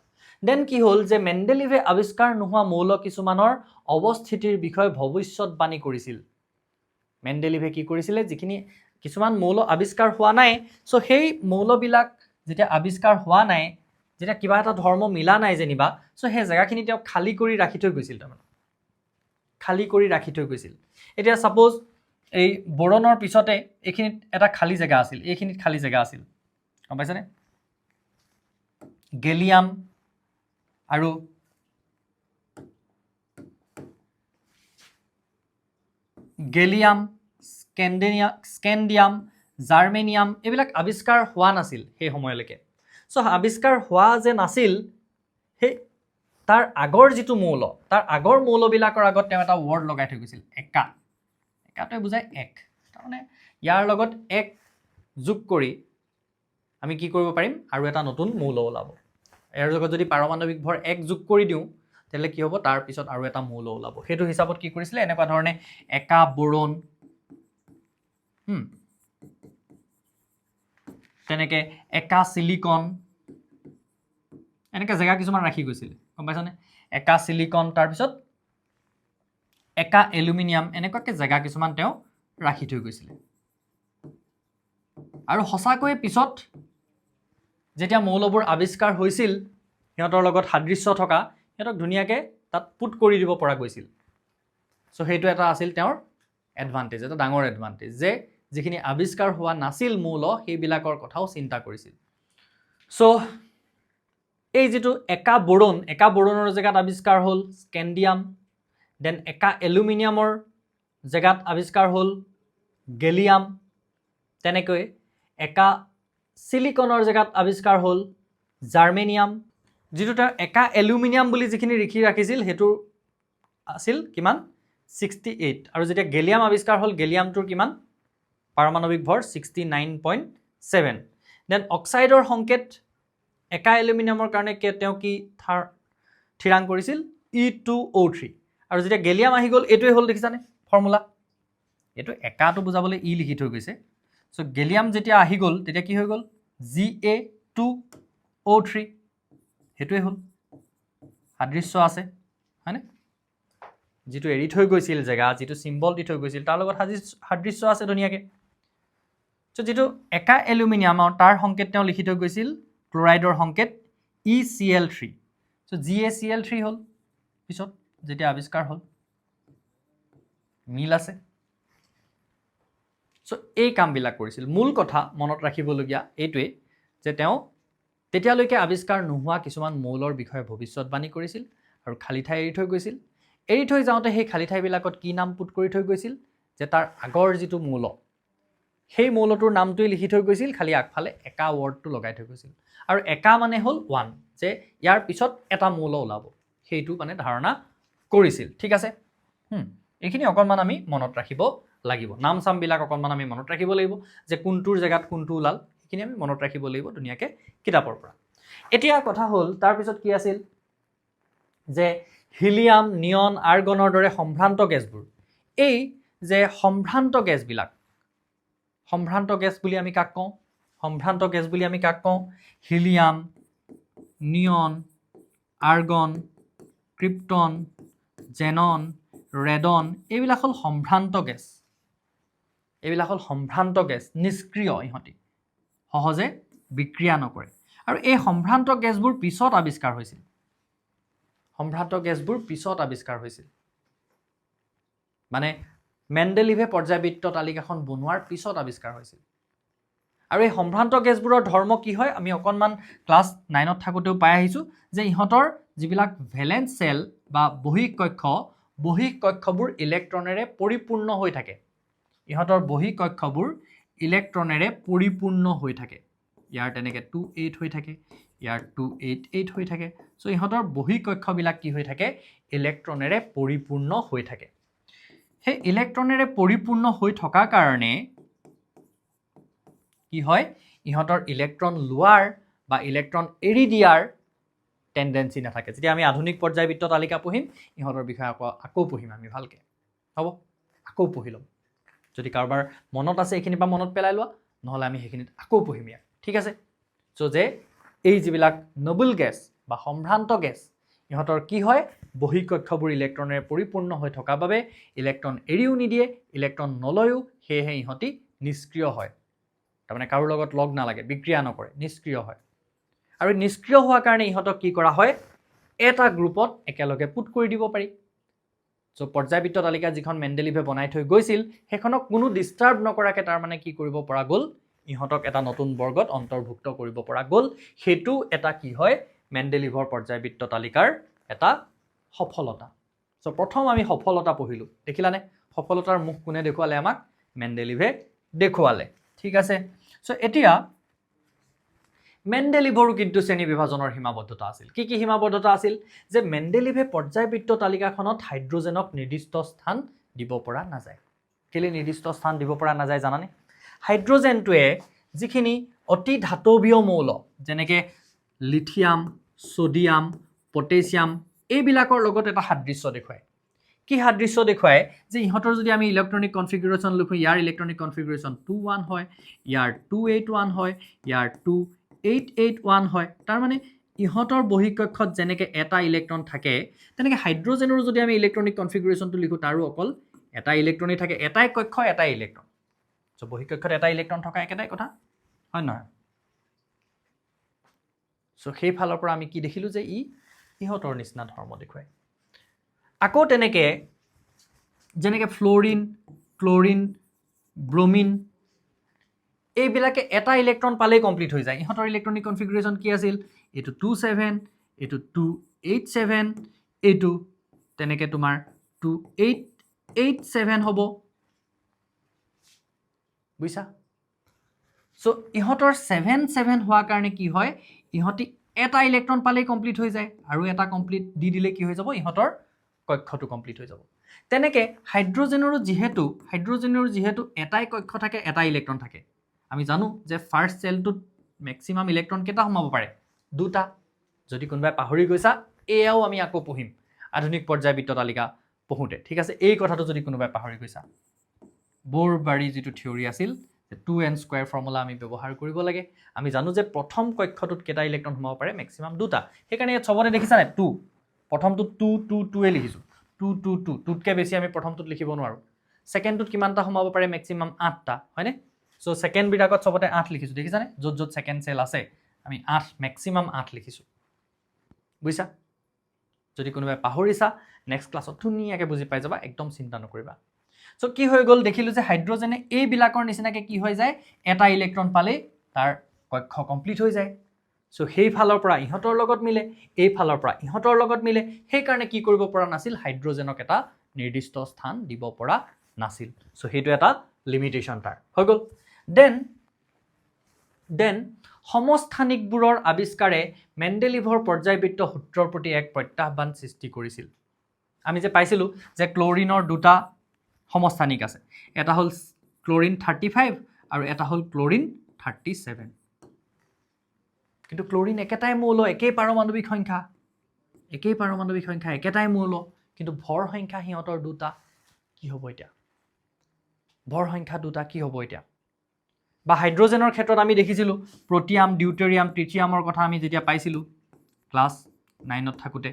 দেন কি হ'ল যে মেণ্ডেলিভে আৱিষ্কাৰ নোহোৱা মৌল কিছুমানৰ অৱস্থিতিৰ বিষয়ে ভৱিষ্যতবাণী কৰিছিল মেণ্ডেলিভে কি কৰিছিলে যিখিনি কিছুমান মৌল আৱিষ্কাৰ হোৱা নাই সো সেই মৌলবিলাক যেতিয়া আৱিষ্কাৰ হোৱা নাই যেতিয়া কিবা এটা ধৰ্ম মিলা নাই যেনিবা সো সেই জায়গাখিনি তেওঁ খালি কৰি ৰাখি থৈ গৈছিল তাৰমানে এতিয়া সাপোজ এই বোৰনৰ পিছতে এইখিনিত এটা খালি জায়গা আছিল এইখিনিত খালি জায়গা আছিল গম পাইছানে গেলিয়াম আৰু স্কেন্ডিয়াম জাৰ্মেনিয়াম এইবিলাক আৱিষ্কাৰ হোৱা নাছিল সেই সময়লৈকে সো আৱিষ্কাৰ হোৱা যে নাছিল সেই তাৰ আগৰ যিটো মৌল তাৰ আগৰ মৌলবিলাকৰ আগত তেওঁ এটা ৱৰ্ড লগাই থৈ গৈছিল একাটোৱে বুজায় এক তাৰমানে ইয়াৰ লগত এক যোগ কৰি আমি কি কৰিব পাৰিম আৰু এটা নতুন মৌল ওলাব ইয়াৰ লগত যদি পাৰমাণৱিক ভৰ এক যোগ কৰি দিওঁ তেলে কি হ'ব তাৰ পিছত আৰু এটা মৌল ওলাব হেতু হিচাপত কি কৰিছিলে এনেকুৱা ধৰণে একা বোৰন তেনেকৈ একা সিলিকন এনেকৈ জায়গা কিছুমান ৰাখি গৈছিল গম পাইছানে একা সিলিকন তাৰ পিছত একা এলুমিনিয়াম এনেকুৱাকৈ জায়গা কিছুমান তেওঁ ৰাখি থৈ গৈছিল আৰু সঁচাকৈ পিছত যেতিয়া মৌলবোৰ আৱিষ্কাৰ হৈছিল সিহঁতৰ লগত সাদৃশ্য থকা সিহঁতক ধুনীয়াকৈ তাত পুট কৰি দিব পৰা গৈছিল সো সেইটো এটা আছিল তেওঁৰ এডভান্টেজ এটা ডাঙৰ এডভান্টেজ যে যিখিনি আৱিষ্কাৰ হোৱা নাছিল মৌল সেইবিলাকৰ কথাও চিন্তা কৰিছিল সো এই যেটো একা বোৰণৰ জেগাত আৱিষ্কাৰ হ'ল স্কেন্ডিয়াম দেন একা এলুমিনিয়ামৰ জেগাত আৱিষ্কাৰ হ'ল গেলিয়াম তেনেকৈ একা সিলিকনৰ জেগাত আৱিষ্কাৰ হ'ল জাৰ্মেনিয়াম যেটো তেওঁ একা এলুমিনিয়াম বুলি যিখিনি লিখি ৰাখিছিল হেতু আছিল কিমান 68 আৰু যেতিয়া গেলিয়াম আৱিষ্কাৰ হ'ল গেলিয়ামটোৰ কিমান পাৰমাণৱিক ভৰ 69.7 দেন অক্সাইডৰ সংকেত একা এলুমিনিয়ামৰ কাৰণে তেওঁ কি থিৰাং কৰিছিল E2O3 আৰু যেতিয়া গেলিয়াম আহি গ'ল এটোই হ'ল দেখিছানে ফৰ্মুলা এটো একাটো বুজাবলৈ ই লিখি থৈ গৈছে সো গেলিয়াম যেতিয়া আহি গ'ল তেতিয়া কি হৈ গ'ল Ga2O3 হেতুই হ'ল সাদৃশ্য আছে হয়নে যেটো এৰি থৈ গৈছিল জায়গা যেটো সিম্বল দি থৈ গৈছিল তাৰ লগত সাদৃশ্য আছে ধুনীয়াকৈ সো যেটো একা এলুমিনিয়ামৰ তাৰ সংকেত তেওঁ লিখি থৈ গৈছিল ক্লোৰাইডৰ সংকেত ECl3 সো GaCl3 হ'ল পিছত যেতিয়া আৱিষ্কাৰ হ'ল মিল আছে সো এই কামবিলাক কৰিছিল মূল কথা মনত ৰাখিবলগীয়া এইটোৱে যে তেওঁ তেতিয়ালৈকে আৱিষ্কাৰ নোহোৱা কিছুমান মৌলৰ বিষয়ে ভৱিষ্যতবাণী কৰিছিল আৰু খালি ঠাই এৰি থৈ গৈছিল এৰি থৈ যাওঁতে সেই খালি ঠাইবিলাকত কি নাম পুট কৰি থৈ গৈছিল যে তাৰ আগৰ যিটো মৌল সেই মৌলটোৰ নামটোৱে লিখি থৈ গৈছিল, খালি আগফালে একা ৱৰ্ডটো লগাই থৈ গৈছিল। আৰু একা মানে হ'ল 1, যে ইয়াৰ পিছত এটা মৌল ওলাব, সেইটো মানে ধাৰণা কৰিছিল। ঠিক আছে, এইখিনি অকণমান আমি মনত ৰাখিব লাগিব। নাম চামবিলাক অকণমান আমি মনত ৰাখিব লাগিব, যে কোনটোৰ জেগাত কোনটো ওলাল সেইখিনি আমি মনত ৰাখিব লাগিব ধুনীয়াকৈ কিতাপৰ পৰা। এতিয়া কথা হ'ল তাৰপিছত কি আছিল, যে হিলিয়াম, নিয়ন, আৰ্গনৰ দৰে সম্ভ্ৰান্ত গেছবোৰ, এই যে সম্ভ্ৰান্ত গেছবিলাক, সম্ভ্ৰান্ত গেছ বুলি আমি কাক কওঁ? সম্ভ্ৰান্ত গেছ বুলি আমি কাক কওঁ? হিলিয়াম, নিয়ন, আৰ্গন, ক্ৰিপ্টন, জেনন, ৰেডন, এইবিলাক হ'ল সম্ভ্ৰান্ত গেছ। এইবিলাক হ'ল সম্ভ্ৰান্ত গেছ, নিষ্ক্ৰিয়, ইহঁতি সহজে বিক্ৰিয়া নকৰে। আৰু এই সম্ভ্ৰান্ত গেছবোৰ পিছত আৱিষ্কাৰ হৈছিল। সম্ভ্ৰান্ত গেছবোৰ পিছত আৱিষ্কাৰ হৈছিল, মানে মেণ্ডেলিভে পৰ্যায়বৃত্ত তালিকাখন বনোৱাৰ পিছত আৱিষ্কাৰ হৈছিল। আৰু এই সম্ভ্ৰান্ত গেছবোৰৰ ধৰ্ম কি হয়, আমি অকণমান ক্লাছ 9ত থাকোঁতেও পাই আহিছোঁ, যে ইহঁতৰ যিবিলাক ভেলেন্স চেল বা বহিঃ কক্ষবোৰ ইলেক্ট্ৰনেৰে পৰিপূৰ্ণ হৈ থাকে। ইহঁতৰ বহিঃ কক্ষবোৰ ইলেক্ট্ৰনেৰে পৰিপূৰ্ণ হৈ থাকে। ইয়াৰ তেনেকৈ 2,8 হৈ থাকে, ইয়াৰ 2,8,8 হৈ থাকে। চ' ইহঁতৰ বহিঃ কক্ষবিলাক কি হৈ থাকে? ইলেক্ট্ৰনেৰে পৰিপূৰ্ণ হৈ থাকে। সেই ইলেক্ট্ৰনেৰে পৰিপূৰ্ণ হৈ থকাৰ কাৰণে কি হয়, ইহঁতৰ ইলেক্ট্ৰন লোৱাৰ বা ইলেক্ট্ৰন এৰি দিয়াৰ টেণ্ডেঞ্চি নাথাকে। যেতিয়া আমি আধুনিক পৰ্যায়বৃত্ত তালিকা পঢ়িম, ইহঁতৰ বিষয়ে আকৌ পঢ়িম আমি ভালকৈ, হ'ব? আকৌ পঢ়ি ল'ম। যদি কাৰোবাৰ মনত আছে এইখিনিৰ পৰা মনত পেলাই লোৱা, নহ'লে আমি সেইখিনিত আকৌ পঢ়িম ইয়াত। ঠিক আছে? চ' যে এই যিবিলাক নবল গেছ বা সম্ভ্ৰান্ত গেছ, ইহঁতৰ কি হয়, বহিঃ কক্ষবোৰ ইলেক্ট্ৰনেৰে পৰিপূৰ্ণ হৈ থকাৰ বাবে ইলেক্ট্ৰন এৰিও নিদিয়ে, ইলেক্ট্ৰন নলয়ও, সেয়েহে ইহঁতি নিষ্ক্ৰিয় হয়। তাৰমানে কাৰো লগত লগ নালাগে, বিক্ৰিয়া নকৰে, নিষ্ক্ৰিয় হয়। আৰু নিষ্ক্ৰিয় হোৱাৰ কাৰণে ইহঁতক কি কৰা হয়, এটা গ্ৰুপত একেলগে পুট কৰি দিব পাৰি। চ' পৰ্যায়বৃত্ত তালিকা যিখন মেণ্ডেলিভে বনাই থৈ গৈছিল, সেইখনক কোনো ডিষ্টাৰ্ব নকৰাকৈ তাৰমানে কি কৰিব পৰা গ'ল, ইহঁতক এটা নতুন বৰ্গত অন্তৰ্ভুক্ত কৰিব পৰা গ'ল। সেইটো এটা কি হয়, মেণ্ডেলিভৰ পৰ্যায়বৃত্ত তালিকাৰ এটা সফলতা। চ' প্ৰথম আমি সফলতা পঢ়িলোঁ, দেখিলানে? সফলতাৰ মুখ কোনে দেখুৱালে আমাক? মেণ্ডেলিভে দেখুৱালে। ঠিক আছে, চ' এতিয়া মেণ্ডেলিভৰো কিন্তু শ্ৰেণী বিভাজনৰ সীমাবদ্ধতা আছিল। কি কি সীমাবদ্ধতা আছিল? যে মেণ্ডেলিভে পৰ্যায়বৃত্ত তালিকাখনত হাইড্ৰজেনক নিৰ্দিষ্ট স্থান দিব পৰা নাযায়। কেলৈ নিৰ্দিষ্ট স্থান দিব পৰা নাযায় জানানে? হাইড্ৰজেনটোৱে যিখিনি অতি ধাতৱীয় মৌল, যেনেকৈ লিথিয়াম, ছ'ডিয়াম, পটেছিয়াম, এইবিলাকৰ লগত এটা সাদৃশ্য দেখুৱায়। কি সাদৃশ্য দেখুৱায়? যে ইহঁতৰ যদি আমি ইলেক্ট্ৰনিক কনফিগাৰেশ্যন লিখোঁ, ইয়াৰ ইলেক্ট্ৰনিক কনফিগাৰেশ্যন 2,1 হয়, ইয়াৰ 2,8,1 হয়, ইয়াৰ 2,8,8,1 হয়। তাৰমানে ইহঁতৰ বহিঃ কক্ষত যেনেকৈ এটা ইলেক্ট্ৰন থাকে, তেনেকৈ হাইড্ৰজেনৰো যদি আমি ইলেক্ট্ৰনিক কনফিগাৰেশ্যনটো লিখোঁ, তাৰো অকল এটা ইলেক্ট্ৰনেই থাকে, এটাই কক্ষ, এটাই ইলেক্ট্ৰন। চ' বহিঃ কক্ষত এটা ইলেক্ট্ৰন থকা একেটাই কথা, হয় নহয়? চ' সেই ফালৰ পৰা আমি কি দেখিলোঁ, যে ইহঁতৰ নিচিনা ধৰ্ম দেখুৱায়। আকৌ তেনেকৈ যেনেকৈ ফ্ল'ৰিন, ক্ল'ৰিন, ব্ৰমিন, এইবিলাকে এটা ইলেক্ট্ৰন পালেই কমপ্লিট হৈ যায়। ইহঁতৰ ইলেক্ট্ৰনিক কনফিগাৰেশ্যন কি আছিল? এইটো 2,7, এইটো 2,8,7, এইটো তেনেকৈ তোমাৰ 2,8,8,7 হ'ব, বুজিছা? চ' ইহঁতৰ 7,7 হোৱাৰ কাৰণে কি হয়, ইহঁতি এটা ইলেক্ট্ৰন পালেই কমপ্লিট হৈ যায়, আৰু এটা কমপ্লিট দি দিলে কি হৈ যাব, ইহঁতৰ কক্ষটো কমপ্লিট হৈ যাব। তেনেকৈ হাইড্ৰজেনৰো যিহেতু এটাই কক্ষ থাকে, এটা ইলেক্ট্ৰন থাকে। আমি জানো যে ফাৰ্ষ্ট চেলটোত মেক্সিমাম ইলেক্ট্ৰন কেইটা সোমাব পাৰে? 2টা। যদি কোনোবাই পাহৰি গৈছা, এয়াও আমি আকৌ পঢ়িম আধুনিক পৰ্যায়বৃত্ত তালিকা পঢ়োঁতে। ঠিক আছে, এই কথাটো যদি কোনোবাই পাহৰি গৈছা, বৰবাৰী যিটো থিয়ৰী আছিল, 2n² ফৰ্মুলা আমি ব্যৱহাৰ কৰিব লাগে। আমি জানো যে প্ৰথম কক্ষটোত কেইটা ইলেক্ট্ৰন সোমাব পাৰে? মেক্সিমাম 2টা। সেইকাৰণে ইয়াত চবতে দেখিছানে 2, প্ৰথমটোত 2 লিখিছোঁ, 2 2তকৈ বেছি আমি প্ৰথমটোত লিখিব নোৱাৰোঁ। ছেকেণ্ডটোত কিমানটা সোমাব পাৰে? মেক্সিমাম 8টা, হয়নে? চ' ছেকেণ্ডবিলাকত চবতে 8 লিখিছোঁ, দেখিছানে? য'ত য'ত ছেকেণ্ড চেল আছে আমি 8, মেক্সিমাম 8 লিখিছোঁ, বুজিছা? যদি কোনোবাই পাহৰিছা, নেক্সট ক্লাছত ধুনীয়াকৈ বুজি পাই যাবা, একদম চিন্তা নকৰিবা। চ' কি হৈ গ'ল, দেখিলোঁ যে হাইড্ৰজেনে এইবিলাকৰ নিচিনাকৈ কি হৈ যায়, এটা ইলেক্ট্ৰন পালেই তাৰ কক্ষ কমপ্লিট হৈ যায়। চ' সেই ফালৰ পৰা ইহঁতৰ লগত মিলে, এই ফালৰ পৰা ইহঁতৰ লগত মিলে, সেইকাৰণে কি কৰিব পৰা নাছিল, হাইড্ৰজেনক এটা নিৰ্দিষ্ট স্থান দিব পৰা নাছিল। চ' সেইটো এটা লিমিটেশ্যন তাৰ হৈ গ'ল। দেন সমস্থানিকবোৰৰ আৱিষ্কাৰে মেণ্ডেলিভৰ পৰ্যায়বৃত্ত সূত্ৰৰ প্ৰতি এক প্ৰত্যাহ্বান সৃষ্টি কৰিছিল আমি যে পাইছিলোঁ যে ক্লৰিনৰ দুটা সমস্থানিক আছে এটা হ'ল ক্লৰিন 35 আৰু এটা হ'ল ক্লৰিন 37 কিন্তু ক্লৰিন একেটাই মৌল একেই পাৰমাণৱিক সংখ্যা একেটাই মৌল কিন্তু ভৰ সংখ্যা সিহঁতৰ দুটা কি হ'ব এতিয়া ভৰ সংখ্যা দুটা কি হ'ব এতিয়া বা হাইড্ৰজেনৰ ক্ষেত্ৰত আমি দেখিছিলোঁ প্ৰটিয়াম ডিউটেৰিয়াম ট্ৰিটিয়ামৰ কথা আমি যেতিয়া পাইছিলোঁ ক্লাছ 9ত থাকোঁতে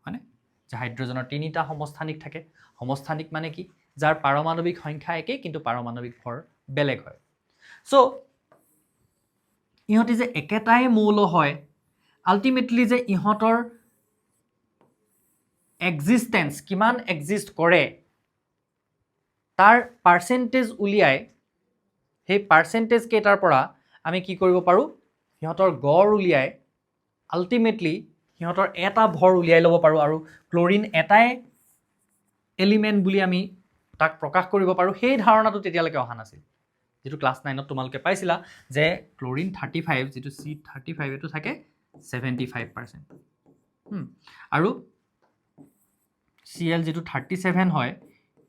হয়নে যে হাইড্ৰজেনৰ তিনিটা সমস্থানিক থাকে সমস্থানিক মানে কি যাৰ পাৰমাণৱিক সংখ্যা একেই কিন্তু পাৰমাণৱিক ভৰ বেলেগ হয় সো ইহঁতি যে একেটাই মৌল হয় আল্টিমেটলি যে ইহঁতৰ এক্সিষ্টেন্স কিমান এক্সিষ্ট কৰে তাৰ পাৰ্চেণ্টেজ উলিয়াই সেই পাৰ্চেণ্টেজ কেইটাৰ পৰা আমি কি কৰিব পাৰোঁ সিহঁতৰ গড় উলিয়াই আল্টিমেটলি সিহঁতৰ এটা ভৰ উলিয়াই ল'ব পাৰোঁ আৰু ক্লৰিন এটাই এলিমেণ্ট বুলি আমি তাক প্ৰকাশ কৰিব পাৰোঁ সেই ধাৰণাটো তেতিয়ালৈকে অহা নাছিল যেটো ক্লাছ 9ত তোমালোকে পাইছিলা যে ক্লৰিন 35 যেটো C35 এটো থাকে 75% আৰু Cl যেটো 37 হয়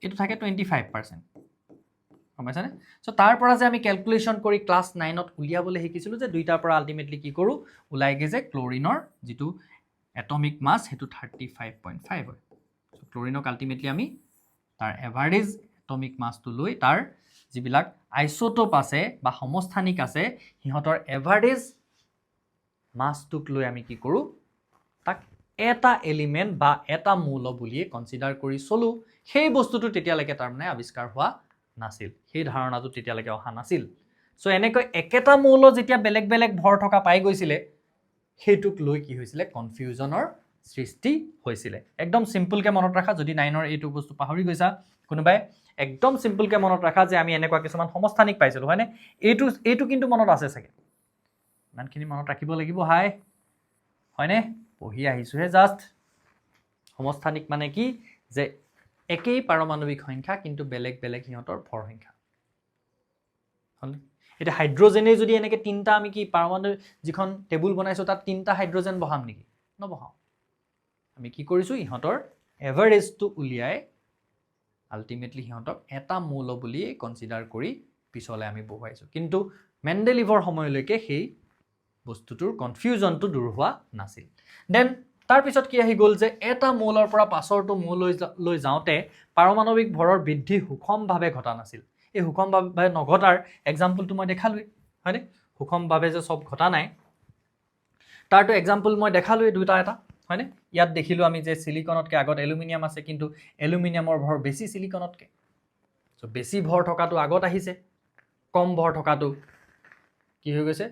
এটো থাকে 25% গমাইছানে সো তাৰ পৰা যে আমি ক্যালকুলেশন কৰি ক্লাছ 9ত উলিয়াবলৈ শিকিছিলোঁ যে দুইটাৰ পৰা আল্টিমেটলি কি কৰো উলাই গে যে ক্লৰিনৰ যেটো এটমিক মাস হেতু 35.5 হয় সো ক্লৰিনক আল্টিমেটলি আমি তাৰ এভাৰেজ এটমিক মাসটো লৈ তাৰ যিবিলাক আইসোটোপ আছে বা সমস্থানিক আছে সিহঁতৰ এভাৰেজ মাসটোক লৈ আমি কি কৰো তাক এটা এলিমেন্ট বা এটা মৌল বুলিয়ে কনসিডাৰ কৰি চলো সেই বস্তুটো তেতিয়ালৈকে তাৰ মানে আৱিষ্কাৰ হোৱা নাছিল সেই ধাৰণাটো তেতিয়ালৈকে অহা নাছিল সো এনেকৈ একেটা মৌল যেতিয়া বেলেগ বেলেগ ভৰ থকা পাই গৈছিলে হেতুক লৈ কি হৈছিলে কনফিউজনৰ সৃষ্টি হৈছিলে একদম সিম্পল কে মনত ৰাখা যদি 9ৰ এইটো বস্তু পাহৰি গৈছা কোনোবাই একদম সিম্পল কে মনত ৰাখা যে আমি এনেকুৱা কিছুমান সমস্থানিক পাইছিলো হয়নে এইটো কিন্তু মনত আছে চাগে মানখিনি মনত ৰাখিব লাগিব হাই হয়নে পঢ়ি আহিছো হে জাস্ট সমস্থানিক মানে কি যে একেই পাৰমাণৱিক সংখ্যা কিন্তু বেলেগ বেলেগ সিহঁতৰ ভৰ সংখ্যা হয়নে এটা হাইড্ৰজেনে যদি এনেকে তিনটা আমি কি পাৰমাণৱিক যিখন টেবুল বনাইছো তাত তিনটা হাইড্ৰজেন বহাম নেকি নবহাও আমি কি কৰিছো ইহঁতৰ এভাৰেজটো উলিয়াই আল্টিমেটলি সিহঁতক এটা মৌল বুলি কনসিডাৰ কৰি পিছলে আমি বহুৱাইছো কিন্তু মেণ্ডেলিভৰ সময়লৈকে সেই বস্তুটোৰ কনফিউজনটো দূৰ হোৱা নাছিল দেন তাৰ পিছত কি আহি গল যে এটা মৌলৰ পৰা পাছৰটো মৌল লৈ যাওঁতে পাৰমাণৱিক ভৰৰ বৃদ্ধি সুষমভাৱে ঘটা নাছিল এই সুষমভাৱে নঘটাৰ এক্সাম্পলটো মই দেখালোই হয়নে সুষমভাৱে যে সব ঘটা নাই তাৰটো এক্সাম্পল মই দেখালোই দুটা এটা হয়নে ইয়াত দেখিলো আমি যে সিলিকনতকে আগত এলুমিনিয়াম আছে কিন্তু এলুমিনিয়ামৰ ভৰ বেছি সিলিকনতকে সো বেছি ভৰ থকাটো আগত আহিছে কম ভৰ থকাটো কি হৈ গৈছে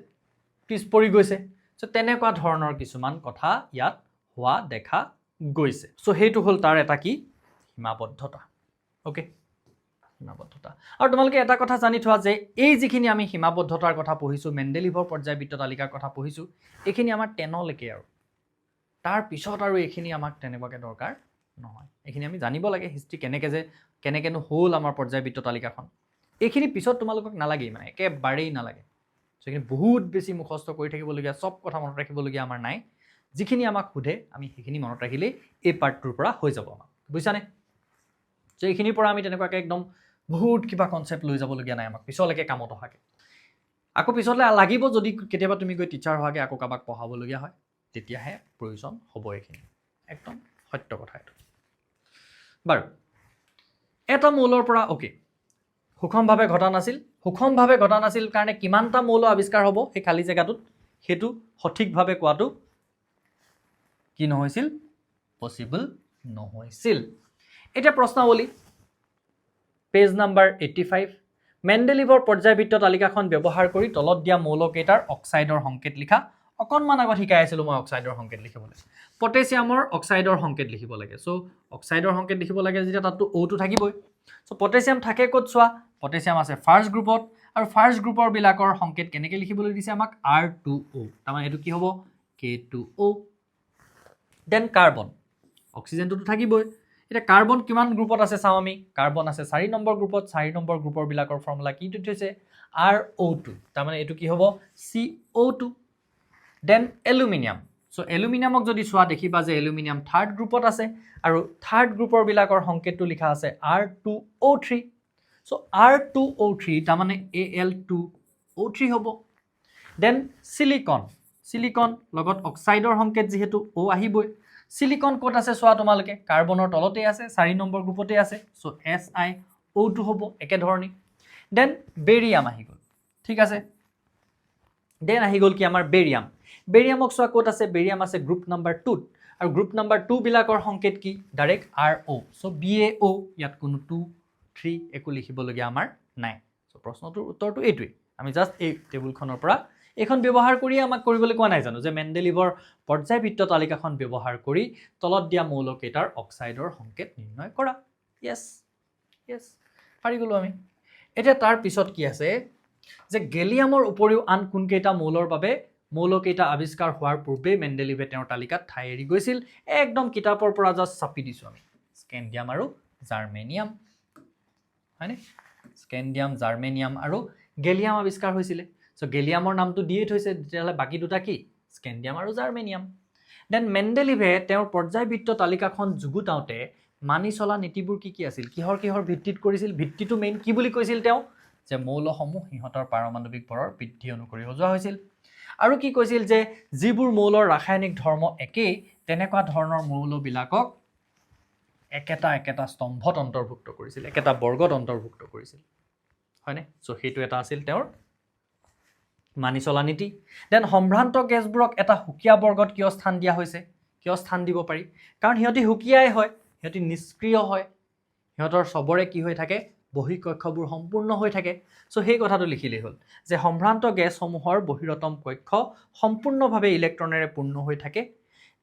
পিছ পৰি গৈছে সো তেনেকুৱা ধৰণৰ কিছুমান কথা ইয়াত হোৱা দেখা গৈছে সো হেতু হল তাৰ এটা কি সীমাবদ্ধতা ওকে সীমাবদ্ধতা আৰু তোমালোকে এটা কথা জানি থোৱা যে এই যিখিনি আমি সীমাবদ্ধতাৰ কথা পঢ়িছো মেণ্ডেলিভৰ পৰ্যায়বৃত্ত তালিকাৰ কথা পঢ়িছো এইখিনি আমাৰ 10 লৈকে আৰু তাৰ পিছত আৰু এইখিনি আমাক তেনেবাকে দৰকাৰ নহয় এইখিনি আমি জানিব লাগে হিষ্ট্ৰী কেনেকেনো হল আমাৰ পৰ্যায়বৃত্ত তালিকাখন এইখিনি পিছত তোমালোকক নালাগে মানে একেবাৰেই নালাগে সো এইখিনি বহুত বেছি মুখস্থ কৰি থাকিবলগীয়া সব কথা মনত ৰাখিবলগীয়া আমাৰ নাই যিখিনি আমাক সোধে আমি সেইখিনি মনত ৰাখিলে এই পাৰ্টটোৰ পৰা হৈ যাব আমাক বুজিছানে যে এইখিনিৰ পৰা আমি তেনেকুৱাকে একদম বহুত কিবা কনসেপ্ট লৈ যাবলগীয়া নাই আমাক পিছলৈকে কামত অহাকে আকৌ পিছলৈ লাগিব যদি কেতিয়াবা তুমি গৈ টিচাৰ হোৱাকে আকৌ কাবাক পঢ়াবলগীয়া হয় তেতিয়াহে প্ৰয়োজন হ'ব এইখিনি একদম সত্য কথা এইটো বাৰু এটা মৌলৰ পৰা ওকে সুষমভাৱে ঘটা নাছিল কাৰণে কিমানটা মৌল আৱিষ্কাৰ হ'ব সেই খালি জেগাটোত হেতু সঠিকভাৱে কোৱাটো কি নহৈছিল পসিবল নহৈছিল এটা প্ৰশ্নাৱলী পেজ নাম্বাৰ 85 মেণ্ডেলিভৰ পৰ্যায়বৃত্ত তালিকাখন ব্যৱহাৰ কৰি তলত দিয়া মৌলকেইটাৰ অক্সাইডৰ সংকেত লিখা অকনমান আগত শিকাই আছিলো মই অক্সাইডৰ সংকেত লিখিবলৈ পটাছিয়ামৰ অক্সাইডৰ সংকেত লিখিব লাগে সো অক্সাইডৰ সংকেত লিখিব লাগে যেতিয়া তাতটো O টো থাকিবই সো পটাছিয়াম থাকে ক'ত চোৱা পটাছিয়াম আছে ফাৰ্ষ্ট গ্ৰুপত আৰু ফাৰ্ষ্ট গ্ৰুপৰ বিলাকৰ সংকেত কেনেকৈ লিখিবলৈ দিছে আমাক R2O তাৰমানে এটো কি হ'ব K2O দেন কাৰ্বন অক্সিজেনটো থাকিবই এটা কাৰ্বন কিমান গ্ৰুপত আছে চাও আমি কাৰ্বন আছে 4 নম্বৰ গ্ৰুপত 4 নম্বৰ গ্ৰুপৰ বিলাকৰ ফৰ্মুলা কি থৈছে RO2 তাৰমানে এইটো কি হ'ব CO2 দেন এলুমিনিয়াম সো এলুমিনিয়ামক যদি চোৱা দেখিবা যে এলুমিনিয়াম থাৰ্ড গ্ৰুপত আছে আৰু থাৰ্ড গ্ৰুপৰ বিলাকৰ সংকেতটো লিখা আছে R2O3 সো R2O3 তাৰমানে Al2O3 হ'ব দেন সিলিকন লগত অক্সাইডৰ সংকেত যেহেতু O আহিবই সিলিকন ক'ত আছে চোৱা তোমালোকে কাৰ্বনৰ তলতে আছে 4 নম্বৰ গ্ৰুপতে আছে সো SiO2 হ'ব একে ধৰণে দেন বেৰিয়াম আহি গ'ল ঠিক আছে দেন আহি গ'ল কি আমাৰ বেৰিয়ামক চোৱা ক'ত আছে বেৰিয়াম আছে গ্ৰুপ নম্বৰ 2 আৰু গ্ৰুপ নম্বৰ 2 বিলাকৰ সংকেত কি ডাইৰেক্ট RO সো BaO ইয়াত কোনো 2 3 একো লিখিবলগীয়া আমাৰ নাই সো প্ৰশ্নটোৰ উত্তৰটো এইটোৱে আমি জাস্ট এই টেবুলখনৰ পৰা এখন ব্যৱহাৰ কৰি আমাক কৰিবলৈ কোৱা নাই জানো যে মেণ্ডেলিভৰ পৰ্যায়বৃত্ত তালিকাখন ব্যৱহাৰ কৰি তলত দিয়া মৌলকেইটাৰ অক্সাইডৰ সংকেত নিৰ্ণয় কৰা ইয়েছ পাৰি গলো আমি এতিয়া তাৰ পিছত কি আছে যে গেলিয়ামৰ উপৰিও আন কোনকেইটা মৌলৰ বাবে মৌলকেইটা আৱিষ্কাৰ হোৱাৰ পূৰ্বে মেণ্ডেলিভে তেওঁৰ তালিকাত ঠাই এৰি গৈছিল একদম কিতাপৰ পৰা জাস্ট চাপি দিছো আমি স্কেন্ডিয়াম আৰু জাৰ্মেনিয়াম হয়নে স্কেন্ডিয়াম জাৰ্মেনিয়াম আৰু গেলিয়াম আৱিষ্কাৰ হৈছিল সো গেলিয়ামৰ নামটো দিয়ে থৈছে তেতিয়াহ'লে বাকি দুটা কি স্কেন্ডিয়াম আৰু জাৰ্মেনিয়াম দেন মেণ্ডেলিভে তেওঁৰ পৰ্যায়বৃত্ত তালিকাখন যুগুতাওঁতে মানি চলা নীতিবোৰ কি আছিল কিহৰ ভিত্তিত কৰিছিল ভিত্তিটো মেইন কি বুলি কৈছিল তেওঁ যে মৌলসমূহ সিহঁতৰ পাৰমাণৱিক বৰৰ বৃদ্ধি অনুসৰি সজোৱা হৈছিল আৰু কি কৈছিল যে যিবোৰ মৌলৰ ৰাসায়নিক ধৰ্ম একেই তেনেকুৱা ধৰণৰ মৌলবিলাকক একেটা স্তম্ভত অন্তৰ্ভুক্ত কৰিছিল একেটা বৰ্গত অন্তৰ্ভুক্ত কৰিছিল হয়নে সো সেইটো এটা আছিল তেওঁৰ মানি চলা নীতি দেন সম্ভ্ৰান্ত গেছবোৰক এটা হুকিয়া বৰ্গত কিয় স্থান দিয়া হৈছে কিয় স্থান দিব পাৰি কাৰণ সিহঁতি হুকিয়াই হয় সিহঁতি নিষ্ক্ৰিয় হয় সিহঁতৰ সবৰে কি হৈ থাকে বহিঃকক্ষবোৰ সম্পূৰ্ণ হৈ থাকে সো সেই কথাটো লিখিলেই হ'ল যে সম্ভ্ৰান্ত গেছসমূহৰ বহিৰতম কক্ষ সম্পূৰ্ণভাৱে ইলেক্ট্ৰনেৰে পূৰ্ণ হৈ থাকে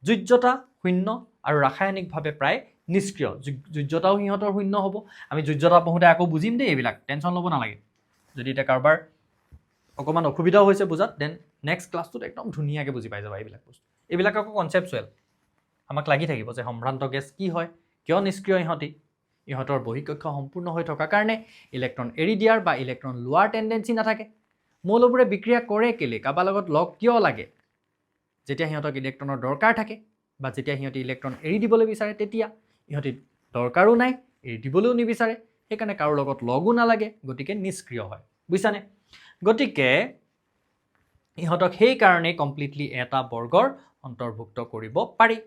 যোজ্যতা শূন্য আৰু ৰাসায়নিকভাৱে প্ৰায় নিষ্ক্ৰিয় যোজ্যতাও সিহঁতৰ শূন্য হ'ব আমি যোজ্যতা পঢ়োঁতে আকৌ বুজিম দেই এইবিলাক টেনশ্যন ল'ব নালাগে যদি এতিয়া কাৰোবাৰ অকণমান অসুবিধাও হৈছে বুজাত দেন নেক্সট ক্লাছটোত একদম ধুনীয়াকৈ বুজি পাই যাবা এইবিলাক বস্তু এইবিলাক আকৌ কনচেপচুৱেল আমাক লাগি থাকিব যে সম্ভ্ৰান্ত গেছ কি হয় কিয় নিষ্ক্ৰিয় ইহঁতৰ বহিঃকক্ষ সম্পূৰ্ণ হৈ থকাৰ কাৰণে ইলেক্ট্ৰন এৰি দিয়াৰ বা ইলেক্ট্ৰন লোৱাৰ টেণ্ডেঞ্চি নাথাকে মৌলবোৰে বিক্ৰিয়া কৰে কেলে কাৰোবাৰ লগত লগ কিয় লাগে যেতিয়া সিহঁতক ইলেক্ট্ৰনৰ দৰকাৰ থাকে বা যেতিয়া সিহঁতে ইলেক্ট্ৰন এৰি দিবলৈ বিচাৰে তেতিয়া ইহঁতি দৰকাৰো নাই এৰি দিবলৈও নিবিচাৰে সেইকাৰণে কাৰো লগত লগো নালাগে গতিকে নিষ্ক্ৰিয় হয় বুজিছানে গতিকে ইহঁতক সেইকাৰণে কমপ্লিটলি এটা বৰ্গৰ অন্তৰ্ভুক্ত কৰিব পাৰি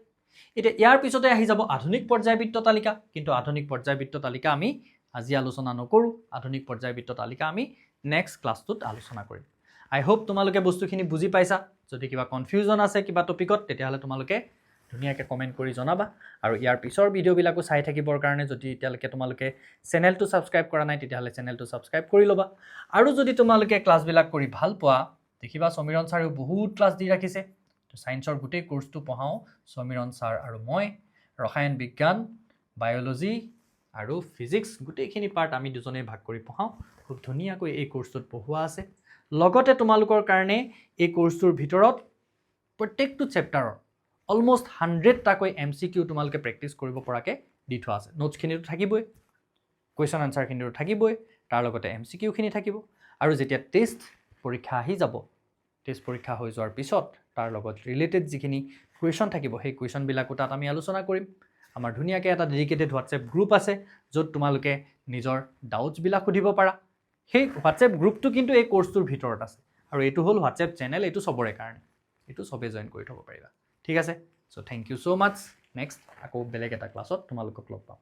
এতিয়া ইয়াৰ পিছতে আহি যাব আধুনিক পৰ্যায়বৃত্ত তালিকা কিন্তু আধুনিক পৰ্যায়বৃত্ত তালিকা আমি আজি আলোচনা নকৰোঁ আধুনিক পৰ্যায়বৃত্ত তালিকা আমি নেক্সট ক্লাছটোত আলোচনা কৰিম আই হোপ তোমালোকে বস্তুখিনি বুজি পাইছা যদি কিবা কনফিউজন আছে কিবা টপিকত তেতিয়াহ'লে তোমালোকে ধুনীয়াকৈ কমেণ্ট কৰি জনাবা আৰু ইয়াৰ পিছৰ ভিডিঅ'বিলাকো চাই থাকিবৰ কাৰণে যদি এতিয়ালৈকে তোমালোকে চেনেলটো ছাবস্ক্ৰাইব কৰা নাই তেতিয়াহ'লে চেনেলটো ছাবস্ক্ৰাইব কৰি ল'বা আৰু যদি তোমালোকে ক্লাছবিলাক কৰি ভাল পোৱা দেখিবা সমীৰণ ছাৰেও বহুত ক্লাছ দি ৰাখিছে সায়েন্সৰ গোটেই কোৰ্সটো পঢ়াওঁ সমীৰণ ছাৰ আৰু মই ৰসায়ন বিজ্ঞান বায়'লজি আৰু ফিজিক্স গোটেইখিনি পাৰ্ট আমি দুজনেই ভাগ কৰি পঢ়াওঁ খুব ধুনীয়াকৈ এই কোৰ্সটোত পঢ়োৱা আছে লগতে তোমালোকৰ কাৰণে এই কোৰ্সটোৰ ভিতৰত প্ৰত্যেকটো চেপ্টাৰৰ অলমোষ্ট 100টাকৈ MCQ তোমালোকে প্ৰেক্টিছ কৰিব পৰাকৈ দি থোৱা আছে নোটছখিনিতো থাকিবই কুৱেশ্যন আনচাৰখিনিতো থাকিবই তাৰ লগতে MCQখিনি থাকিব আৰু যেতিয়া টেষ্ট পৰীক্ষা আহি যাব টেষ্ট পৰীক্ষা হৈ যোৱাৰ পিছত তাৰ লগত ৰিলেটেড যিখিনি কুৱেশ্যন থাকিব সেই কুৱেশ্যনবিলাকো তাত আমি আলোচনা কৰিম আমাৰ ধুনীয়াকৈ এটা ডেডিকেটেড হোৱাটছএপ গ্ৰুপ আছে য'ত তোমালোকে নিজৰ ডাউটছবিলাক সুধিব পাৰা সেই হোৱাটছএপ গ্ৰুপটো কিন্তু এই কোৰ্সটোৰ ভিতৰত আছে আৰু এইটো হ'ল হোৱাটছএপ চেনেল এইটো সবৰে কাৰণে এইটো সবে জইন কৰি থ'ব পাৰিবা ঠিক আছে so' thank you so' much next আকৌ বেলেগ এটা ক্লাছত তোমালোকক লগ পাম